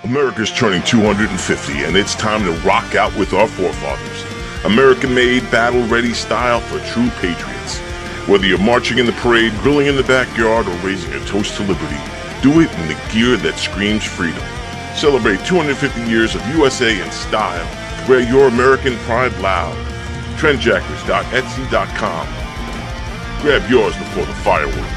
America's turning 250, and it's time to rock out with our forefathers. American-made, battle-ready style for true patriots. Whether you're marching in the parade, grilling in the backyard, or raising a toast to liberty, do it in the gear that screams freedom. Celebrate 250 years of USA in style. Wear your American pride loud. Trendjackers.etsy.com. Grab yours before the fireworks.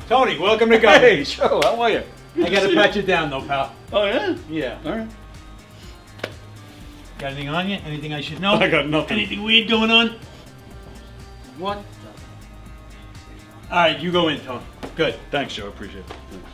Tony, welcome to go. Hey, Joe, how are you? I gotta pat you down though, pal. Oh, yeah? Yeah. All right. Got anything on you? Anything I should know? I got nothing. Anything weird going on? What? Alright, you go in, Tony. Good. Thanks, Joe. I appreciate it. Thanks.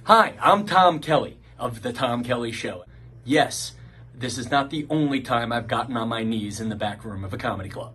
Hi, I'm Tom Kelly of The Tom Kelly Show. Yes, this is not the only time I've gotten on my knees in the back room of a comedy club.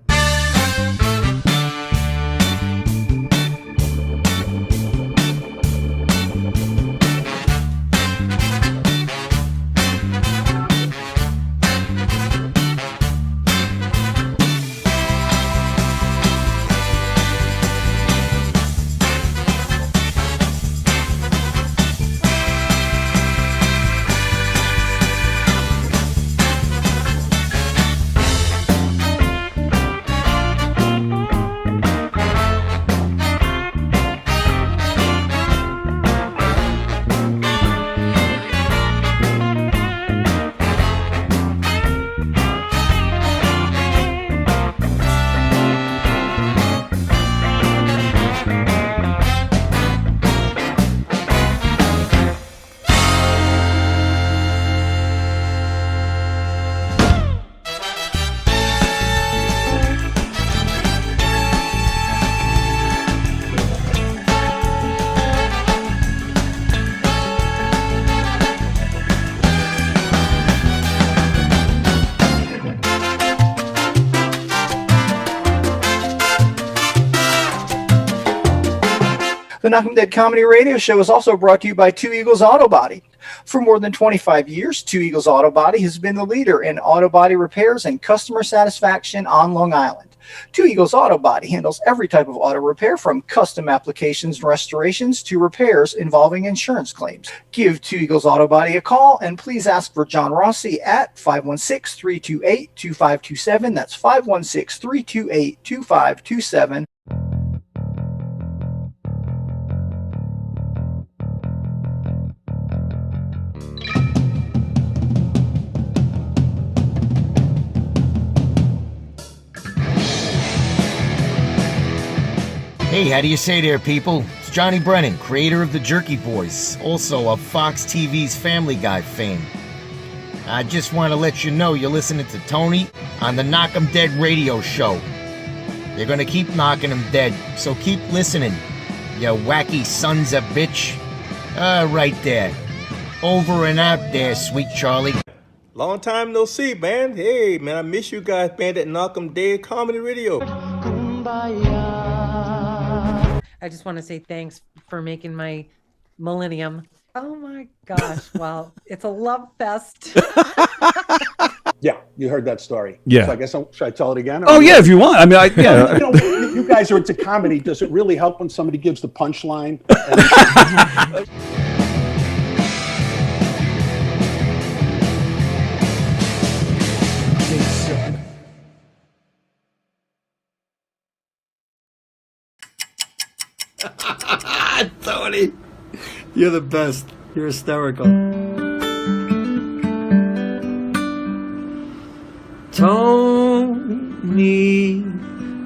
The Knock 'em Dead Comedy Radio Show is also brought to you by Two Eagles Auto Body. For more than 25 years, Two Eagles Auto Body has been the leader in auto body repairs and customer satisfaction on Long Island. Two Eagles Auto Body handles every type of auto repair, from custom applications and restorations to repairs involving insurance claims. Give Two Eagles Auto Body a call and please ask for John Rossi at 516-328-2527. That's 516-328-2527. Hey, how do you say there, people? It's Johnny Brennan, creator of the Jerky Boys, also of Fox TV's Family Guy fame. I just want to let you know you're listening to Tony on the Knock 'em Dead radio show. They're gonna keep knocking 'em dead, so keep listening, you wacky sons of bitch. Right there. Over and out there, sweet Charlie. Long time no see, man. Hey, man, I miss you guys, man, that Knock 'em Dead Comedy Radio. I just want to say thanks for making my millennium. Oh my gosh. Well, it's a love fest. Yeah, you heard that story. Yeah. So I guess should I tell it again? Oh, yeah, if you want. I mean, yeah. You know, you guys are into comedy. Does it really help when somebody gives the punchline? Tony, you're the best. You're hysterical. Tony,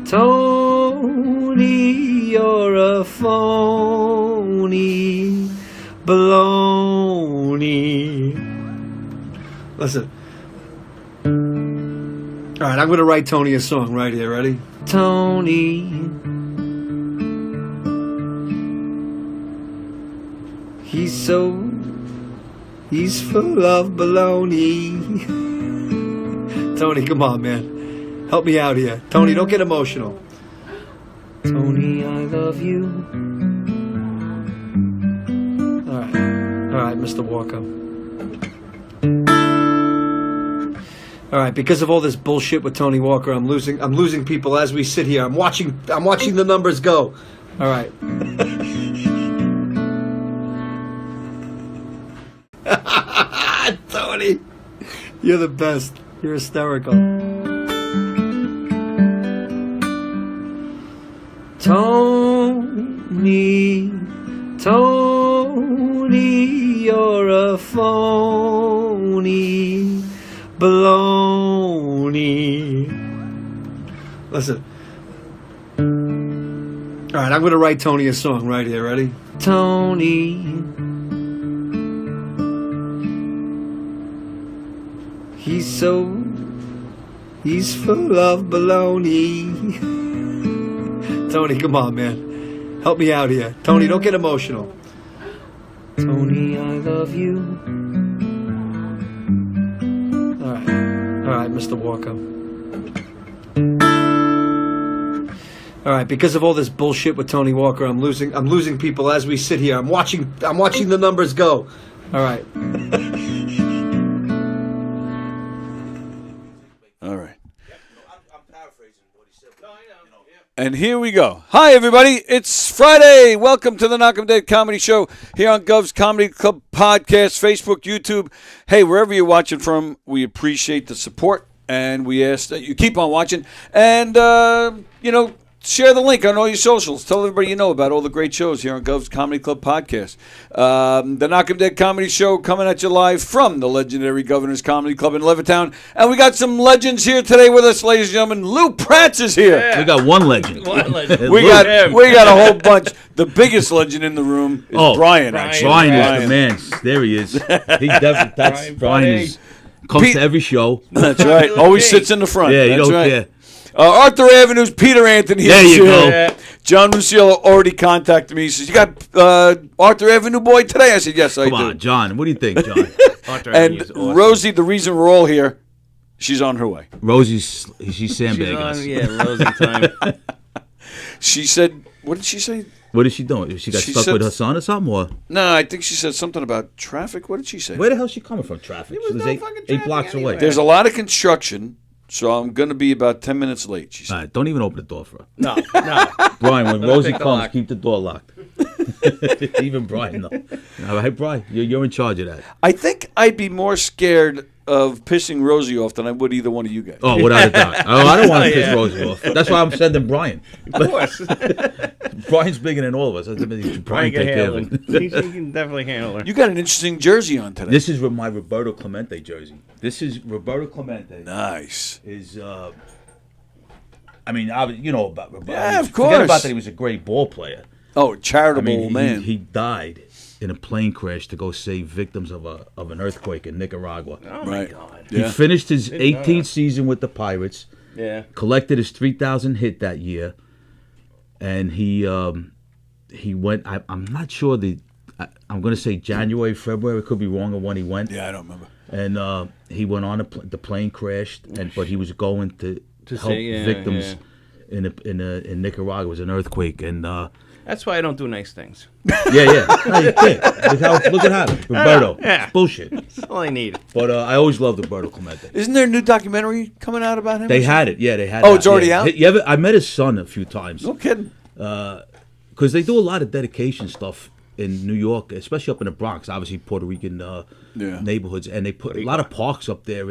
Tony, you're a phony baloney. Listen. All right, I'm going to write Tony a song right here. Ready? Tony. He's full of baloney. Tony, come on, man. Help me out here. Tony, don't get emotional. Tony, I love you. All right, Mr. Walker. All right, because of all this bullshit with Tony Walker, I'm losing people as we sit here. I'm watching the numbers go. All right. Tony, you're the best. You're hysterical. Tony, you're a phony baloney. Listen. All right, I'm going to write Tony a song right here. Ready? Tony. He's full of baloney. Tony, come on, man. Help me out here. Tony, don't get emotional. Tony, I love you. All right, Mr. Walker. All right, because of all this bullshit with Tony Walker, I'm losing people as we sit here. I'm watching the numbers go. All right. All right. And here we go. Hi, everybody. It's Friday. Welcome to the Knock 'em Dead Comedy Show here on Gov's Comedy Club Podcast, Facebook, YouTube. Hey, wherever you're watching from, we appreciate the support, and we ask that you keep on watching. And, share the link on all your socials. Tell everybody you know about all the great shows here on Gov's Comedy Club Podcast. The Knock 'em Dead Comedy Show coming at you live from the legendary Governor's Comedy Club in Levittown. And we got some legends here today with us, ladies and gentlemen. Lou Prats is here. Yeah. We got one legend. We got a whole bunch. The biggest legend in the room is Brian, actually. Brian is the man. There he is. Brian comes to every show. That's right. Always sits in the front. Yeah, That's you don't right. care. Arthur Avenue's Peter Anthony. There you go. Yeah. John Rusciello already contacted me. He says, "You got Arthur Avenue boy today?" I said, "Yes, I do." Come on, John. What do you think, John? And awesome. Rosie, the reason we're all here, she's on her way. She's sandbagging us. Rosie time. She said, what did she say? What is she doing? She got stuck with her son or something? Or? No, I think she said something about traffic. What did she say? Where the hell is she coming from? Traffic. She was eight blocks away. There's a lot of construction. So I'm going to be about 10 minutes late, she said. All right, don't even open the door for her. No. Brian, when Rosie comes, keep the door locked. Even Brian, though. All right, Brian, you're in charge of that. I think I'd be more scared of pissing Rosie off than I would either one of you guys. Oh, without a doubt. I don't want to piss Rosie off. That's why I'm sending Brian. Of course. Brian's bigger than all of us. Brian can handle it. He can definitely handle her. You got an interesting jersey on today. This is my Roberto Clemente jersey. This is Roberto Clemente. Nice. You know about Roberto. Yeah, of course. Forget about that he was a great ball player. Oh, charitable man. He died in a plane crash to go save victims of an earthquake in Nicaragua. Oh, my God. He finished his 18th season with the Pirates. Yeah. Collected his 3,000th hit that year. And he went, I'm not sure I'm going to say January, February. Could be wrong on when he went. Yeah, I don't remember. And he went on, the plane crashed, but he was going to help victims in Nicaragua. It was an earthquake. And that's why I don't do nice things. Yeah. No, you can't. Look at how Roberto. Yeah. It's bullshit. That's all I need. But I always loved Roberto Clemente. Isn't there a new documentary coming out about him? They had it. Yeah, they had it. Oh, it's already out? I met his son a few times. No kidding. Because they do a lot of dedication stuff in New York, especially up in the Bronx, obviously Puerto Rican neighborhoods. And they put a lot of parks up there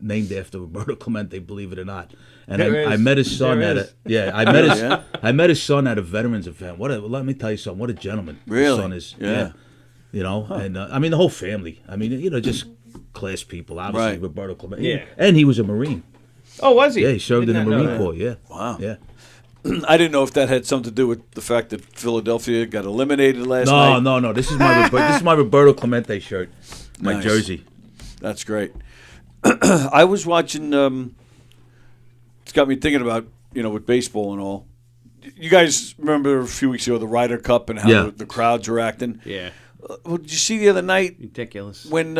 named after Roberto Clemente, believe it or not. And I met his son I met his son at a veterans event. Let me tell you something. What a gentleman. Really? His son is. Yeah. And the whole family. just class people. Obviously, right. Roberto Clemente. Yeah. And he was a Marine. Oh, was he? Yeah, he served in the Marine Corps. Yeah. Wow. Yeah. I didn't know if that had something to do with the fact that Philadelphia got eliminated last night. No. This is my Roberto Clemente shirt. My Nice. jersey. That's great. I was watching. It's got me thinking about with baseball and all. You guys remember a few weeks ago the Ryder Cup and how the crowds were acting? Yeah. Well, did you see the other night? Ridiculous. When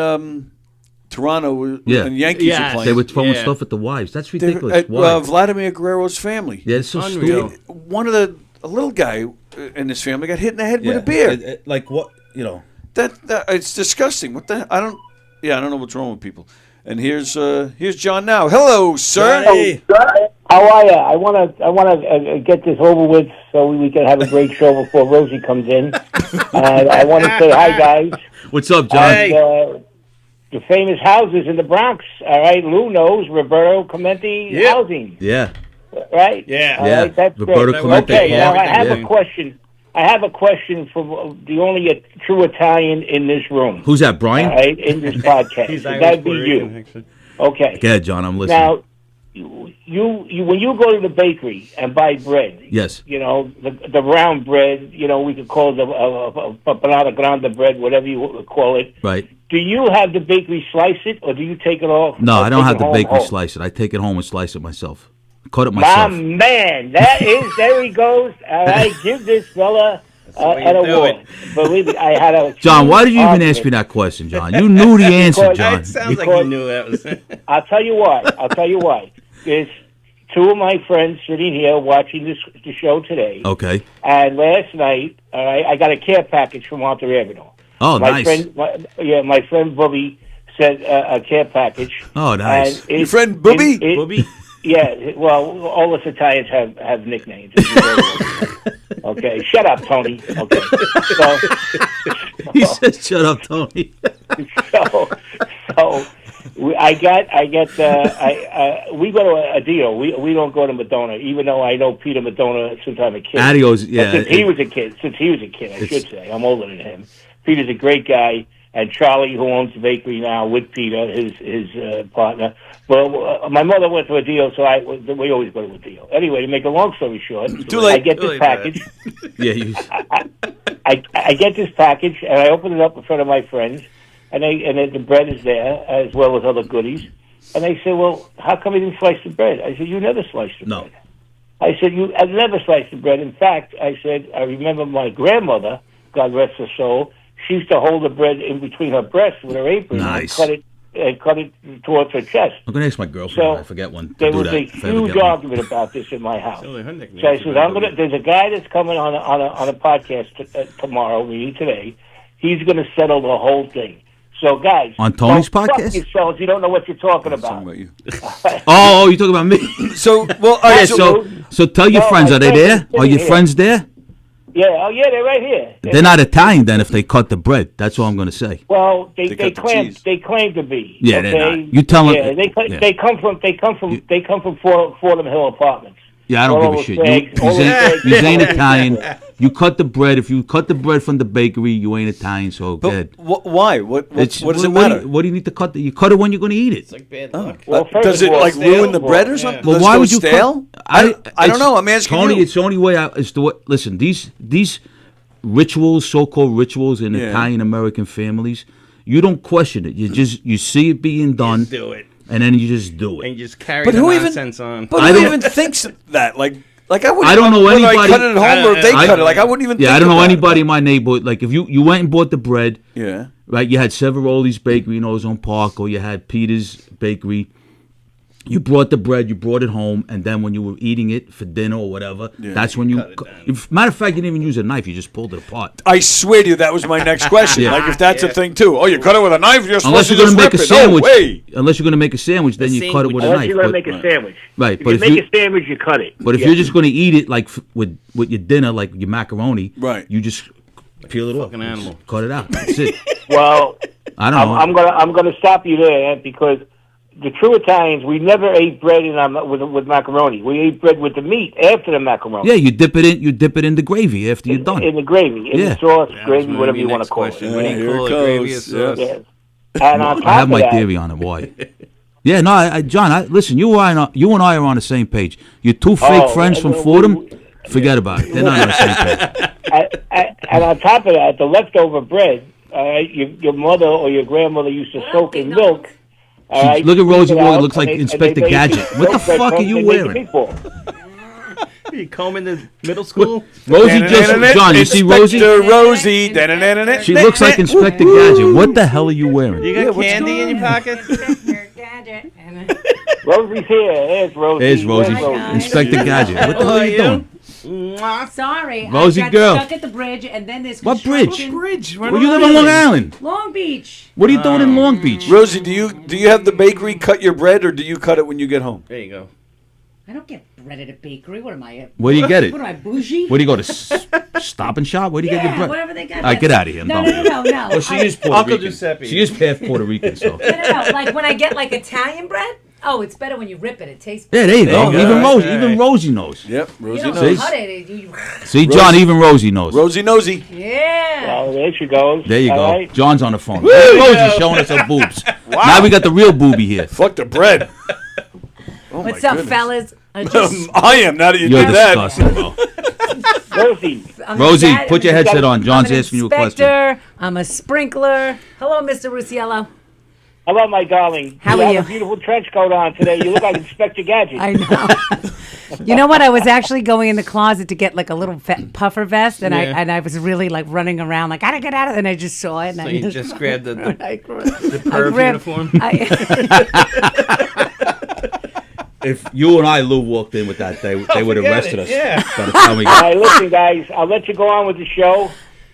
Toronto and Yankees are playing. They were throwing stuff at the wives. That's ridiculous. Why? Vladimir Guerrero's family. Yeah, it's so stupid. One of a little guy in his family got hit in the head with a beer. Like what? That it's disgusting. What the? I don't know what's wrong with people. And here's John now. Hello, sir. Hey. How are you? I want to get this over with so we can have a great show before Rosie comes in. And I want to say hi, guys. What's up, John? And, the famous houses in the Bronx. All right, Lou knows Roberto Clemente housing. Yeah. Right. Yeah. All right, that's Roberto great. Clemente. Okay. Now I have a question. I have a question for the only true Italian in this room. Who's that, Brian? All right, in this podcast. That'd be you. Okay. Go ahead, John. I'm listening. Now, you when you go to the bakery and buy bread, yes, the round bread, we could call it a panata grande bread, whatever you call it. Right. Do you have the bakery slice it, or do you take it off? No, I don't have the bakery home? slice it. I take it home and slice it myself. Cut it My myself. man, there he goes. All right, give this fella an award. Believe me, I had a John, why did you even argument. ask me that question, John? You knew the answer, John. It sounds like you knew that was. I'll tell you why. There's two of my friends sitting here watching the show today. Okay. And last night, all right, I got a care package from Arthur Avenue. Oh, nice. My friend Booby sent a care package. Oh, nice. Your friend Booby? Booby? Yeah, well, all us Italians have nicknames. Okay, shut up, Tony. Okay. He said, "Shut up, Tony." So we go to a deal. We don't go to Madonna, even though I know Peter Madonna since I'm a kid. Adios, yeah. Since he was a kid, I should say. I'm older than him. Peter's a great guy, and Charlie, who owns the bakery now with Peter, his partner. Well, my mother went to a deal, so we always go to a deal. Anyway, to make a long story short, I get this package. I get this package, and I open it up in front of my friends, and the bread is there, as well as other goodies. And they say, well, how come you didn't slice the bread? I said, you never sliced the bread. I said, I never sliced the bread. In fact, I said, I remember my grandmother, God rest her soul, she used to hold the bread in between her breasts with her apron and cut it towards her chest. I'm going to ask my girlfriend. I forget one. There was a huge argument about this in my house. So I said, there's a guy that's coming on a podcast tomorrow, meaning today. He's going to settle the whole thing. So, guys, on Tony's podcast, fuck yourselves. You don't know what you're talking about. You. Oh, you talking about me? So tell your friends. Are they there? Are your friends there? Yeah, they're right here. They're not Italian then if they cut the bread. That's all I'm going to say. Well, they claim to be. Yeah, okay? they're not. You tell them. Yeah, they come from Fordham Hill Apartments. Yeah, I don't give a shit. You ain't Italian. You cut the bread. If you cut the bread from the bakery, you ain't Italian. So good. Why? What does it matter? What do you need to cut? You cut it when you're going to eat it. It's like bad luck. Well, does it ruin the bread or something? Well, why would you stale? I don't know. I'm asking Tony, you. it's the only way out. Is to listen. These rituals, so-called rituals in Italian American families, you don't question it. You see it being done. Just do it. And then you just do it. And you just carry the nonsense on. But who even thinks that? Like I wouldn't. I don't know anybody. I cut it at home, or if they cut it, I wouldn't even. Yeah, I don't know anybody in my neighborhood. Like if you went and bought the bread. Yeah. Right. You had Severoli's Bakery in Ozone Park, or you had Peter's Bakery. You brought the bread, you brought it home, and then when you were eating it for dinner or whatever, that's when you. Matter of fact, you didn't even use a knife; you just pulled it apart. I swear to you, that was my next question. Like if that's a thing too. Oh, you cut it with a knife? You're unless supposed you're to going to make a sandwich. No way. Unless you're going to make a sandwich, then you cut it with a knife. Unless you're going to make a sandwich. Right, if you make a sandwich, you cut it. But if you're just going to eat it like with your dinner, like your macaroni, right? You just peel it off. Fucking animal. Cut it out. That's it. Well, I don't know. I'm going to stop you there because the true Italians, we never ate bread with macaroni. We ate bread with the meat after the macaroni. Yeah, you dip it in the gravy after you're done. In the gravy, in the sauce, gravy, whatever you want to call it. When you call it gravy or sauce. Yes. And on top I have of my that, theory on it. Why? Yeah, no, John. Listen, you and I are on the same page. Your two fake friends from Fordham, forget about it. They're not on the same page. And on top of that, the leftover bread, All right, your mother or your grandmother used to soak in milk. All right, Look at Rosie Morgan. Looks and like they Inspector make Gadget. What the fuck are you wearing? You coming to middle school? Rosie just John. You see Rosie? Rosie. She looks like Inspector Gadget. What the hell are you wearing? You got candy in your pocket? Rosie's here. There's Rosie. There's Rosie. Inspector Gadget. What the hell are you doing? Sorry, Rosie I got girl. stuck at the bridge, and then there's What bridge? construction. Well, you live on Long Island. Long Beach. What are you doing in Long Beach? Rosie, do you have the bakery cut your bread, or do you cut it when you get home? There you go. I don't get bread at a bakery. What am I? Where do you get it? What am I, bougie? Where do you go to Stop and Shop? Where do you get your bread? Whatever they got. All right, get out of here. I'm No, done no, with no, you. no. Well, she is Puerto Uncle Rican. Giuseppe. She is half Puerto Rican, so. No. Like when I get like Italian bread. Oh, it's better when you rip it. It tastes Yeah, better. there you go. There you Even go. Rosie, even Rosie knows. Yep, You Rosie don't knows. cut it. You... See, John, even Rosie knows. Rosie nosy. Yeah. Well, there she goes. There you All go. right. John's on the phone. Rosie's showing us her boobs. Now we got the real booby here. Fuck the bread. Oh What's my up, goodness. fellas? I just... I am, now that you You're did that. disgusting, bro. Rosie. Rosie, put your headset on. John's asking you a question. I'm a sprinkler. Hello, Mr. Rusiello. Hello, my darling. How you are have you? a beautiful trench coat on today. You look like Inspector Gadget. I know. You know what? I was actually going in the closet to get like a little puffer vest, and I was really like running around, like I gotta get out of it. And I just saw it. And So I you just grabbed the perv uniform? If you and I, Lou, walked in with that, they would have arrested us. Yeah. By the time we All got. right, listen, guys. I'll let you go on with the show.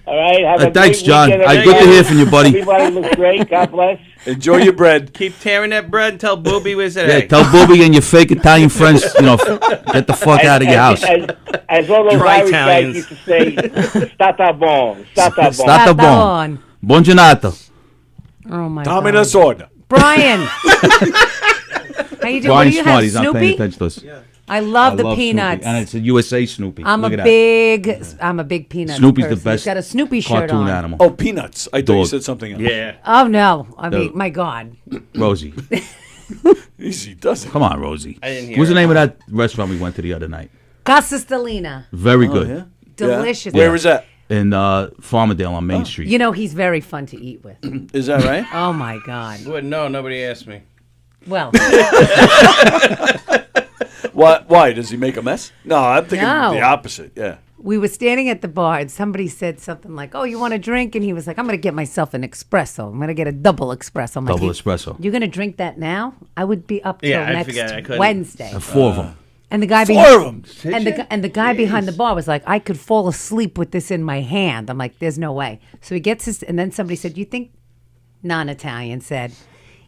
All right. Have a Thanks, great John. weekend, Good to everybody. hear from you, buddy. Everybody looks great. God bless. Enjoy your bread. Keep tearing that bread and tell Booby where's it Yeah, at. tell Booby and your fake Italian friends, get the fuck out of your house. As all those Try Irish Italians. guys used to say, "Stata bon, stata bon." Stata bon. Buon giornata. Oh my Tommy God. Nasorda. Brian. How you doing? What Brian's do you smart. have, He's not paying Snoopy? attention to us. I love the Snoopy. peanuts. And it's a USA Snoopy. I'm Look a at big peanuts Snoopy's the person. best He's got a Snoopy shirt cartoon on. animal. Oh, peanuts. I thought you Dog. said something else. Yeah. Oh no! I mean, No. my God. Rosie. Easy does it. Come on, Rosie. I didn't hear What's the it. name of that restaurant we went to the other night? Casa Stellina. Very Oh, good. yeah? Delicious. Where is that? In Farmerdale on Main Street. You know, he's very fun to eat with. Is that right? Oh my God. Wouldn't know. Nobody asked me. Well, Why? Does he make a mess? No, I'm thinking No. the opposite. Yeah. we were standing at the bar and somebody said something like, "Oh, you want a drink?" And he was like, "I'm going to get myself an espresso. I'm going to get a double espresso." I'm like, Double espresso. You're going to drink that now? I would be up till Yeah, I next forgot. I couldn't. Wednesday. Four of them. And the guy Four of them. and the guy behind the bar was like, "I could fall asleep with this in my hand." I'm like, "There's no way." So he gets his, and then somebody said, "You think?" Non-Italian said,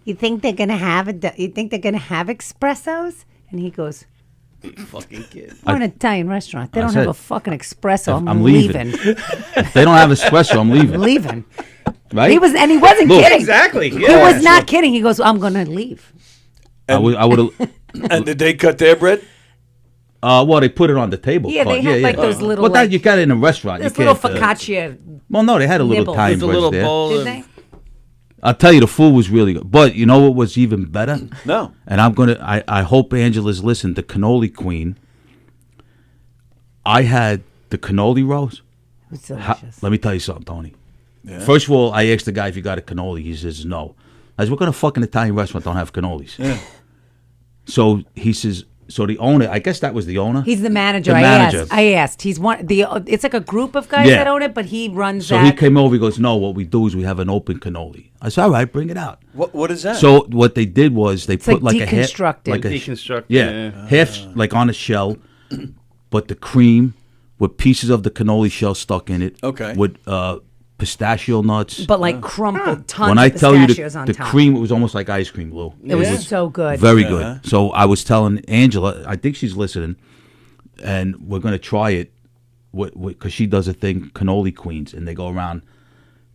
"You think they're gonna have You think they're gonna have espressos?" And he goes, Fucking kid. "We're an Italian restaurant. They don't said, have a fucking espresso. I'm leaving. If they don't have espresso, I'm leaving. leaving." Right? He wasn't Look. kidding. Exactly. He Yeah. was not kidding. He goes, "I'm gonna leave." I would have. And did they cut their bread? Well, they put it on the table. Yeah, they had like those little, Well, like, you got it in a restaurant. this You little can't, focaccia. well, no, they had a little nibble. Italian Just a bread little there. bowl Did of. they? I'll tell you, the food was really good. But you know what was even better? No. And I hope Angela's listened. The cannoli queen. I had the cannoli rolls. It was delicious. Let me tell you something, Tony. First of all, I asked the guy if he got a cannoli. He says no. I said, what kind of fucking Italian restaurant don't have cannolis? Yeah. So he says, so the owner, I guess that was the owner. He's the manager. The manager. I asked. He's one. It's like a group of guys Yeah. that own it, but he runs So that. he came over, he goes, no, what we do is we have an open cannoli. I said, all right, bring it out. What is that? So what they did was they put like like a half, deconstructed. like a Deconstructed, yeah, yeah. half like on a shell, but the cream with pieces of the cannoli shell stuck in it. Okay. With pistachio nuts. but like crumpled tons When of I tell you pistachios on the top. cream, it was almost like ice cream, Lou. It was so good. Very good. So I was telling Angela, I think she's listening, and we're going to try it because she does a thing, cannoli queens, and they go around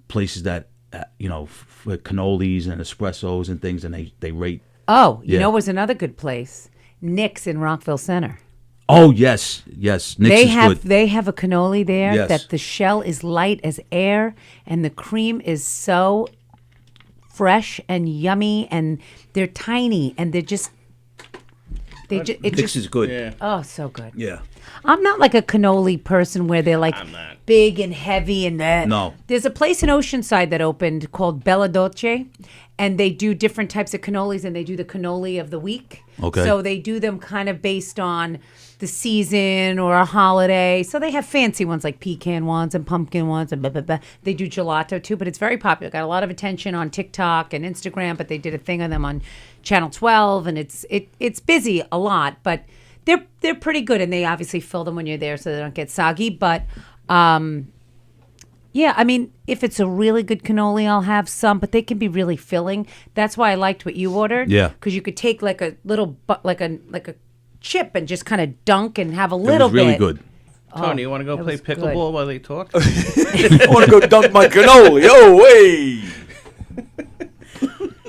places that, for cannolis and espressos and things, and they rate. Oh, you Yeah. know, was another good place. Nick's in Rockville Center. Oh, yes. Nick's is good. They have a cannoli there Yes. that the shell is light as air, and the cream is so fresh and yummy, and they're tiny, and they're just. Nick's is good. Yeah. Oh, so good. Yeah. I'm not like a cannoli person where they're like big and heavy and that. No. There's a place in Oceanside that opened called Bella Dolce, and they do different types of cannolis, and they do the cannoli of the week. Okay. So they do them kind of based on the season or a holiday. So they have fancy ones like pecan ones and pumpkin ones and blah, blah, blah. They do gelato too, but it's very popular. Got a lot of attention on TikTok and Instagram, but they did a thing on them on Channel 12, and it's busy a lot, but they're pretty good, and they obviously fill them when you're there so they don't get soggy. But yeah, I mean, if it's a really good cannoli, I'll have some, but they can be really filling. That's why I liked what you ordered. Yeah, because you could take like a little like a chip and just kind of dunk and have a little bit. It was really good. Tony, you want to go play pickleball while they talk? I want to go dunk my cannoli. Oh, hey.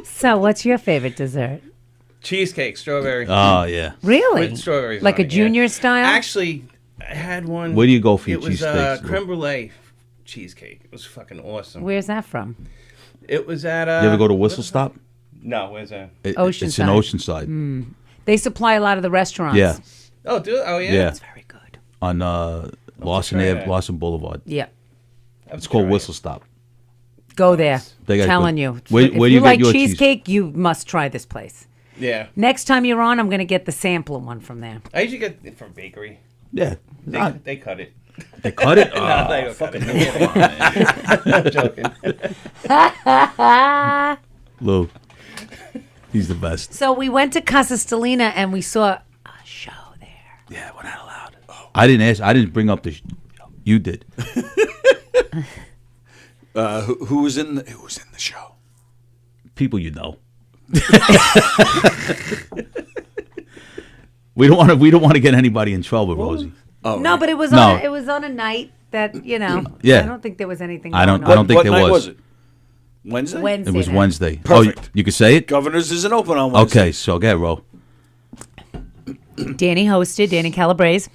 So, what's your favorite dessert? Cheesecake, strawberry. Oh, yeah. Really? With strawberries like on a it, junior yeah. style? Actually, I had one. Where do you go for your cheesecake? cheesesteaks? It was creme brulee cheesecake. It was fucking awesome. Where's that from? It was at. You ever go to Whistle Stop? No, where's that? Oceanside. It's in Oceanside. They supply a lot of the restaurants. Yeah. Oh, do it? Oh, yeah? Yeah. It's very good. On Lawson try Ave, that. Lawson Boulevard. Yeah. It's called Whistle Stop. Go there. They got Telling good- you. Where If do you you get like your cheesecake, you must try this place. Yeah. Next time you're on, I'm going to get the sampler one from there. I usually get it from bakery. Yeah. They cut it. They cut it? No, they don't cut it. I'm joking. Lou. He's the best. So we went to Casa Stellina and we saw a show there. Yeah, we're not allowed. Oh. I didn't ask. I didn't bring up the. You did. Who was in the show? People you know. We don't want to get anybody in trouble, Rosie. Oh, No, but it was No. on a night that, Yeah. I don't think there was anything I don't going on. think what there night was. was it? Wednesday? Wednesday It was night. Wednesday. Perfect. Oh, you can say it? Governor's isn't open on Wednesday. Okay, so go ahead, Ro. Danny hosted, Danny Calabrese,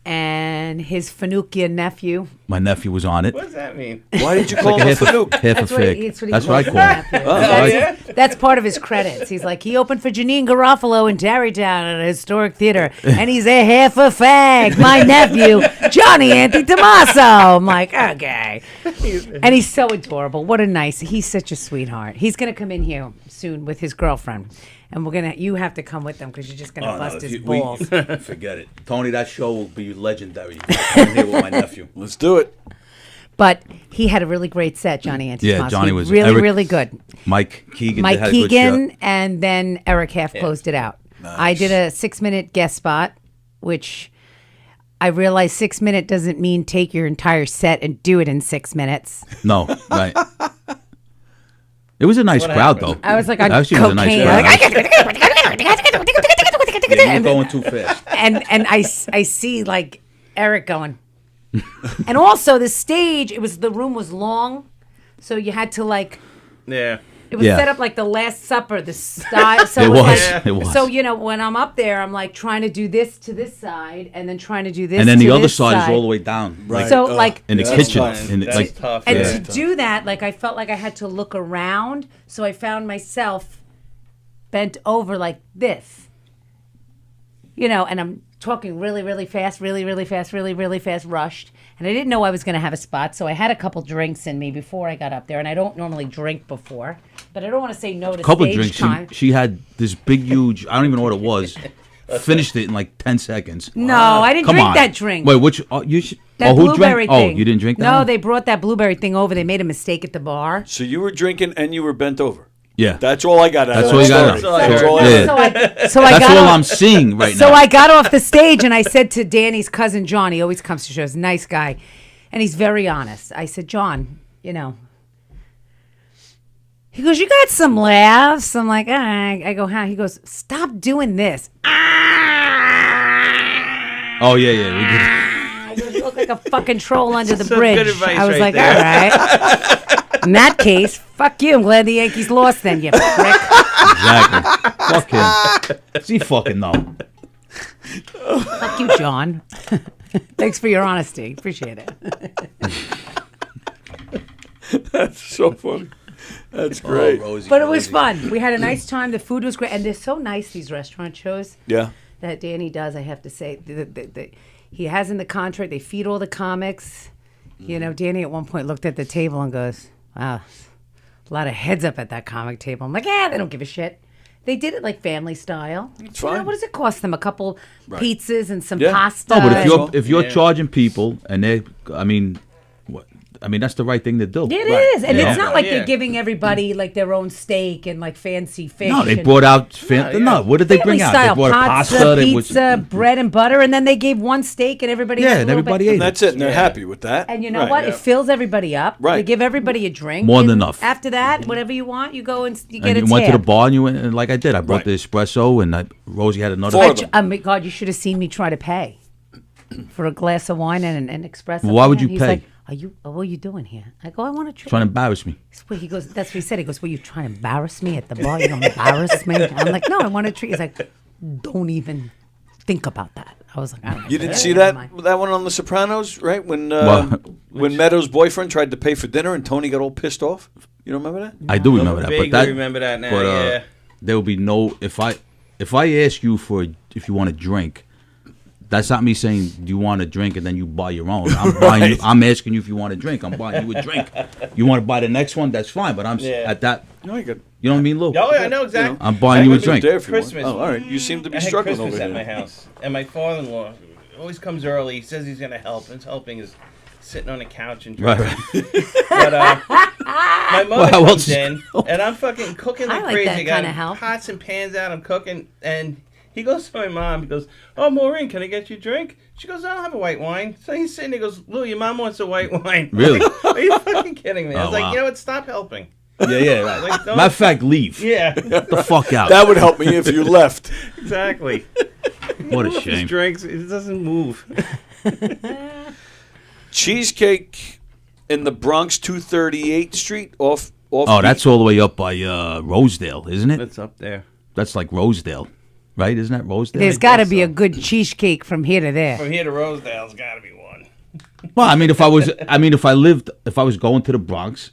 and his Finuccia nephew. My nephew was on it. What does that mean? Why did you call him a Fanuc? Half a fig. That's what he That's what I calls call his it. nephew. Oh, yeah? That's part of his credits. He's like, he opened for Janine Garofalo in Tarrytown at a historic theater, and he's a half a fag. My nephew, Johnny Antitomaso. I'm like, okay. And he's so adorable. What a he's such a sweetheart. He's going to come in here soon with his girlfriend. And you have to come with them because you're just going to bust his balls. Forget it. Tony, that show will be legendary. I'm here with my nephew. Let's do it. But he had a really great set, Johnny Antitomaso. Yeah, Johnny was really, Eric- really good. Mike Keegan. Mike had a good Keegan, show. and then Eric Half closed it out. I did a 6-minute guest spot, which I realized 6 minute doesn't mean take your entire set and do it in 6 minutes. No, right. It was a nice crowd, though. I was like on Actually, it was a nice cocaine. crowd. Yeah, you're going too fast. and I see like Eric going. And also the stage, the room was long, so you had to like. Yeah. It was Yeah. set up like the Last Supper, the style. So It was. like, It was. So when I'm up there, I'm like trying to do this to this side, and then trying to do this. And then to the other this side is all the way down. Right. So like in the That's kitchen. tough. In the, That's like, tough. And Yeah. to do that, like I felt like I had to look around, so I found myself bent over like this. And I'm talking really, really fast, really fast, rushed. And I didn't know I was going to have a spot, so I had a couple drinks in me before I got up there. And I don't normally drink before, but I don't want to say no to couple stage drinks. time. She had this big, huge. I don't even know what it was. Finished it in like 10 seconds. No, I didn't Come drink on. that drink. Wait, which? Oh, you should. That who blueberry drank? thing. Oh, you didn't drink that? No, one? they brought that blueberry thing over. They made a mistake at the bar. So you were drinking and you were bent over. Yeah. That's all I got out That's of all the you got story. out. That's So- all I yeah. heard. So I That's got all off- I'm seeing right So now. I got off the stage and I said to Danny's cousin John, he always comes to shows, nice guy, and he's very honest. I said, John, He goes, you got some laughs. I'm like, all right. I go, how? He goes, stop doing this. Oh yeah, yeah. We did. I go, you look like a fucking troll under the Some bridge. good advice I was right like, there. all right. In that case, fuck you. I'm glad the Yankees lost then, you prick. Exactly. Fuck him. Does he fucking know? Fuck you, John. Thanks for your honesty. Appreciate it. That's so funny. That's great. Oh, Rosie, But it was Rosie. fun. We had a nice time. The food was great. And they're so nice, these restaurant shows. Yeah. that Danny does, I have to say, he has in the contract, they feed all the comics. You know, Danny at one point looked at the table and goes, wow, a lot of heads up at that comic table. I'm like, they don't give a shit. They did it like family style. It's fine. You know, what does it cost them? A couple pizzas and some Yeah. pasta. No, but if you're charging people and they, I mean, that's the right thing to do. It is, and You it's know? not like they're giving everybody like their own steak and like fancy fish. No, they and brought out. No, what did they bring out? They family-style brought pasta, They pizza, bread and butter, and then they gave one steak, and everybody. Yeah, had a and little everybody bit. ate And that's it, and they're happy with that. And you know what? It fills everybody up. Right. They give everybody a drink. More than and enough. After that, whatever you want, you go and you and get you a went to the tab. bar and you went, and like I did, I brought the espresso and Rosie had another. Oh my God! You should have seen me try to pay for a glass of wine and an espresso. Why would you He's pay? like, what are you doing here? I go, I want to try. Trying to embarrass me. He goes, that's what he said. He goes, well, you trying to embarrass me at the bar? You gonna embarrass me? I'm like, no, I want to treat. He's like, don't even think about that. I was like, I don't You didn't care. see Never that mind. one on The Sopranos, right? When When Meadows' boyfriend tried to pay for dinner and Tony got all pissed off. You don't remember that? I do remember that, Vaguely but remember that now, But yeah. there will be no if I ask you if you want a drink. That's not me saying, do you want a drink, and then you buy your own. I'm buying you, I'm asking you if you want a drink. I'm buying you a drink. You want to buy the next one? That's fine. But I'm at that. No, you're good. You know what I mean, Lou? Oh, yeah, I know exactly. I'm buying you a drink. Christmas. Oh, all right. You seem to be I had struggling Christmas over at here. my house, and my father-in-law always comes early. He says he's going to help. His helping is sitting on the couch and drinking. But my mother Well, comes in, and I'm fucking cooking like I like crazy. that I got kinda help. pots and pans out. I'm cooking, and he goes to my mom. He goes, "Oh, Maureen, can I get you a drink?" She goes, "I don't have a white wine." So he's sitting there. He goes, "Lou, your mom wants a white wine." Really? Are you fucking kidding me? I was Oh, like, wow. you know what? Stop helping. Yeah. Like, don't- Matter of fact, leave. Yeah. Get the fuck out. That would help me if you left. Exactly. What a His shame. drinks, it doesn't move. Cheesecake in the Bronx, 238th Street, off. Oh, that's all the way up by Rosedale, isn't it? It's up there. That's like Rosedale, right? Isn't that Rosedale? There's got to be a good cheesecake from here to there. From here to Rosedale's got to be one. Well, I mean, if I was going to the Bronx,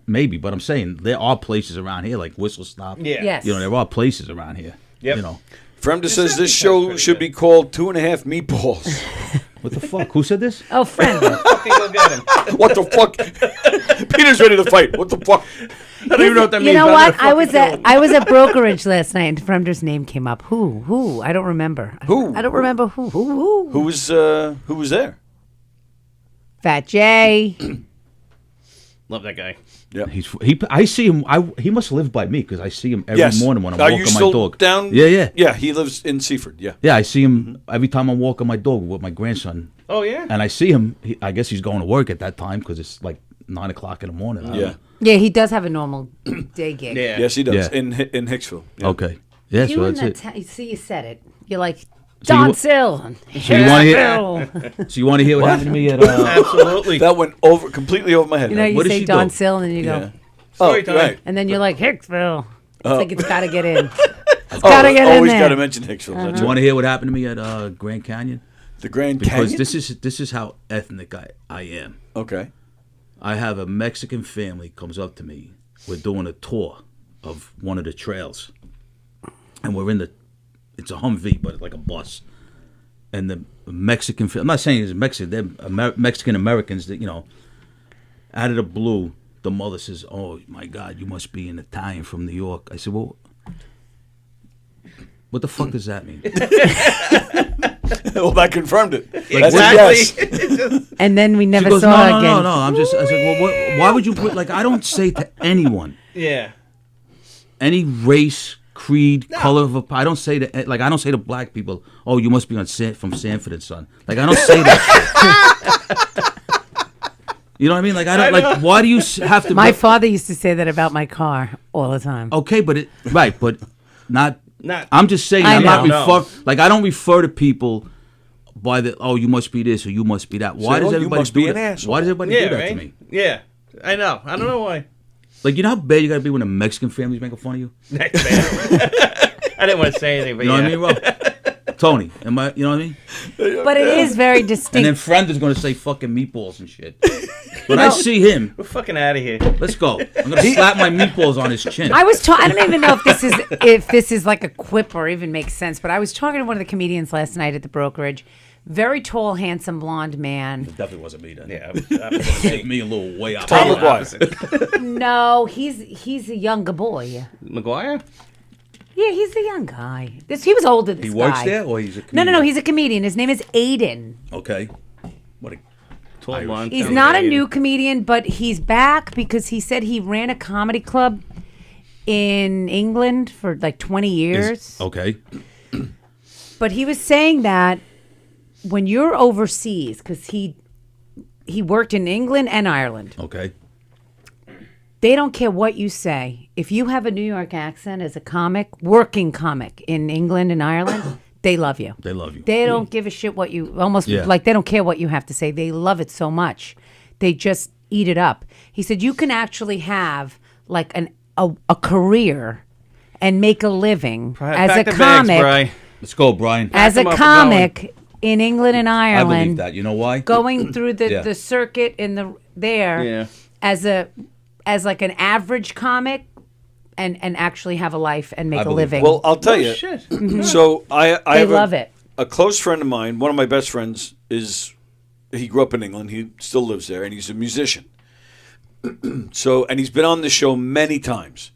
maybe. But I'm saying there are places around here like Whistle Stop. Yeah. Yes. You know, there are places around here. Yep. You know, Fremda says this show should be called 2.5 Meatballs. what the fuck? Who said this? Oh, friend. Fucking go get him. What the fuck? Peter's ready to fight. What the fuck? I don't even know what that means. You know but I'm what? gonna fucking I was at brokerage last night, and Fremder's name came up. Who? I don't remember. Who? I don't remember who. Who was there? Fat Jay. Love that guy. Yeah. I see him. He must live by me because I see him every Yes. morning when I'm Are walking you my still dog. down? Yeah. Yeah, he lives in Seaford. Yeah. Yeah, I see him every time I'm walking my dog with my grandson. Oh, yeah? And I see him. I guess he's going to work at that time because it's like 9 o'clock in the morning. I don't Yeah. know. Yeah, he does have a normal day gig. Yeah. Yes, he does. Yeah. In Hicksville. Yeah. Okay. Yeah, You so in that's that it. see, you said it. You're like So you Don wa- Sill. So you want to hear? So you want to hear what happened to me at? Absolutely. That went completely over my head. You know, you What did say she Don do? Sill, and then you go, Yeah. Story time. Right. and then you're like Hicksville. It's Oh. like it's got to get in. It's Oh, got to get in always there. got to mention Hicksville. That's You right. want to hear what happened to me at Grand Canyon? The Grand Because Canyon. this is how ethnic I am. Okay. I have a Mexican family comes up to me. We're doing a tour of one of the trails, and we're in it's a Humvee, but it's like a bus. And the Mexican, I'm not saying it's Mexican, they're Mexican Americans that, you know, out of the blue, the mother says, "Oh my God, you must be an Italian from New York." I said, "Well, what the fuck does that mean?" Well, that confirmed it. That's Exactly. a yes. And then we never She goes, saw her no, again. no. I said, well, why would you put, like, I don't say to anyone, Yeah. any race, creed, color of I don't say to black people, "Oh, you must be from Sanford and Son." Like, I don't say that shit. You know what I mean? Like, I don't, like, why do you have to? My father used to say that about my car all the time. Okay, but but not. Not. I'm just saying. I I'm not know. like, I don't refer to people by the, "Oh, you must be this or you must be that." Why Say, does "Oh, you everybody must do be an that? asshole." Why does everybody Yeah, do that right? to me? Yeah. I know. I don't know why. Like, you know how bad you gotta be when a Mexican family's making fun of you? That's bad. I didn't want to say anything, but You know yeah. what I mean, bro? Tony, you know what I mean? But it is very And distinct. then friend is gonna say fucking meatballs and shit. When I see him, we're fucking out of here. Let's go. I'm gonna slap my meatballs on his chin. I don't even know if this is like a quip or even makes sense, but I was talking to one of the comedians last night at the brokerage. Very tall, handsome, blonde man. It definitely wasn't me then. Yeah, take me a little way out. Tom McGuire. No, he's a younger boy. McGuire? Yeah, he's a young guy. He was older. This He works guy. there, or he's a comedian? No. He's a comedian. His name is Aiden. Okay. What a tall blonde. He's not a new comedian, but he's back because he said he ran a comedy club in England for like 20 years. Okay. But he was saying that when you're overseas, because he worked in England and Ireland. Okay. They don't care what you say. If you have a New York accent as a comic, working comic in England and Ireland, they love you. They love you. They don't give a shit what you, Yeah. like they don't care what you have to say. They love it so much. They just eat it up. He said you can actually have like a career and make a living as a comic. Let's go, Brian. As a comic in England and I Ireland. believe that. You know why? Going through Yeah. the circuit in as like an average comic and actually have a life and make a living. Well, I'll tell you. Shit. So I They have love it. A close friend of mine, one of my best friends, he grew up in England. He still lives there, and he's a musician. And he's been on the show many times.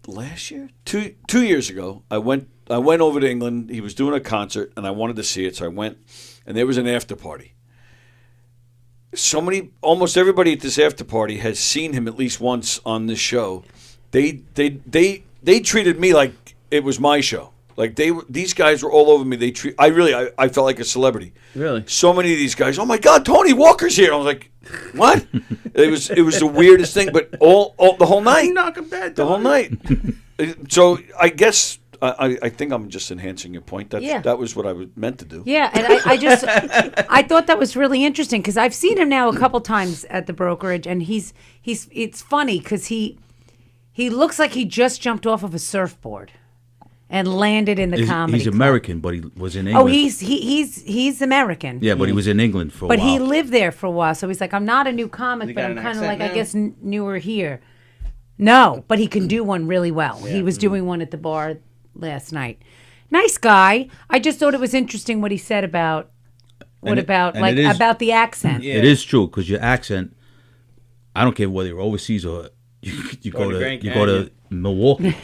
Last year, two years ago, I went over to England. He was doing a concert, and I wanted to see it, so I went, and there was an after party. Almost everybody at this after party has seen him at least once on this show. They treated me like it was my show. Like these guys were all over me. I felt like a celebrity. Really? So many of these guys. Oh my God, Tony Walker's here. I was like, what? It was the weirdest thing. But all the whole night. Knock him dead. The whole night. So I guess I think I'm just enhancing your point. That was what I was meant to do. Yeah, and I thought that was really interesting because I've seen him now a couple times at the brokerage, and it's funny because he looks like he just jumped off of a surfboard and landed in the comedy. He's club. American, but he was in England. Oh, he's American. Yeah, but he was in England for a while. But he lived there for a while, so he's like, I'm not a new comic, He but got I'm an kind of accent like, I now? guess newer here. No, but he can do one really well. He was doing one at the bar last night. Nice guy. I just thought it was interesting what he said about about the accent. It is true because your accent. I don't care whether you're overseas or you go to Milwaukee.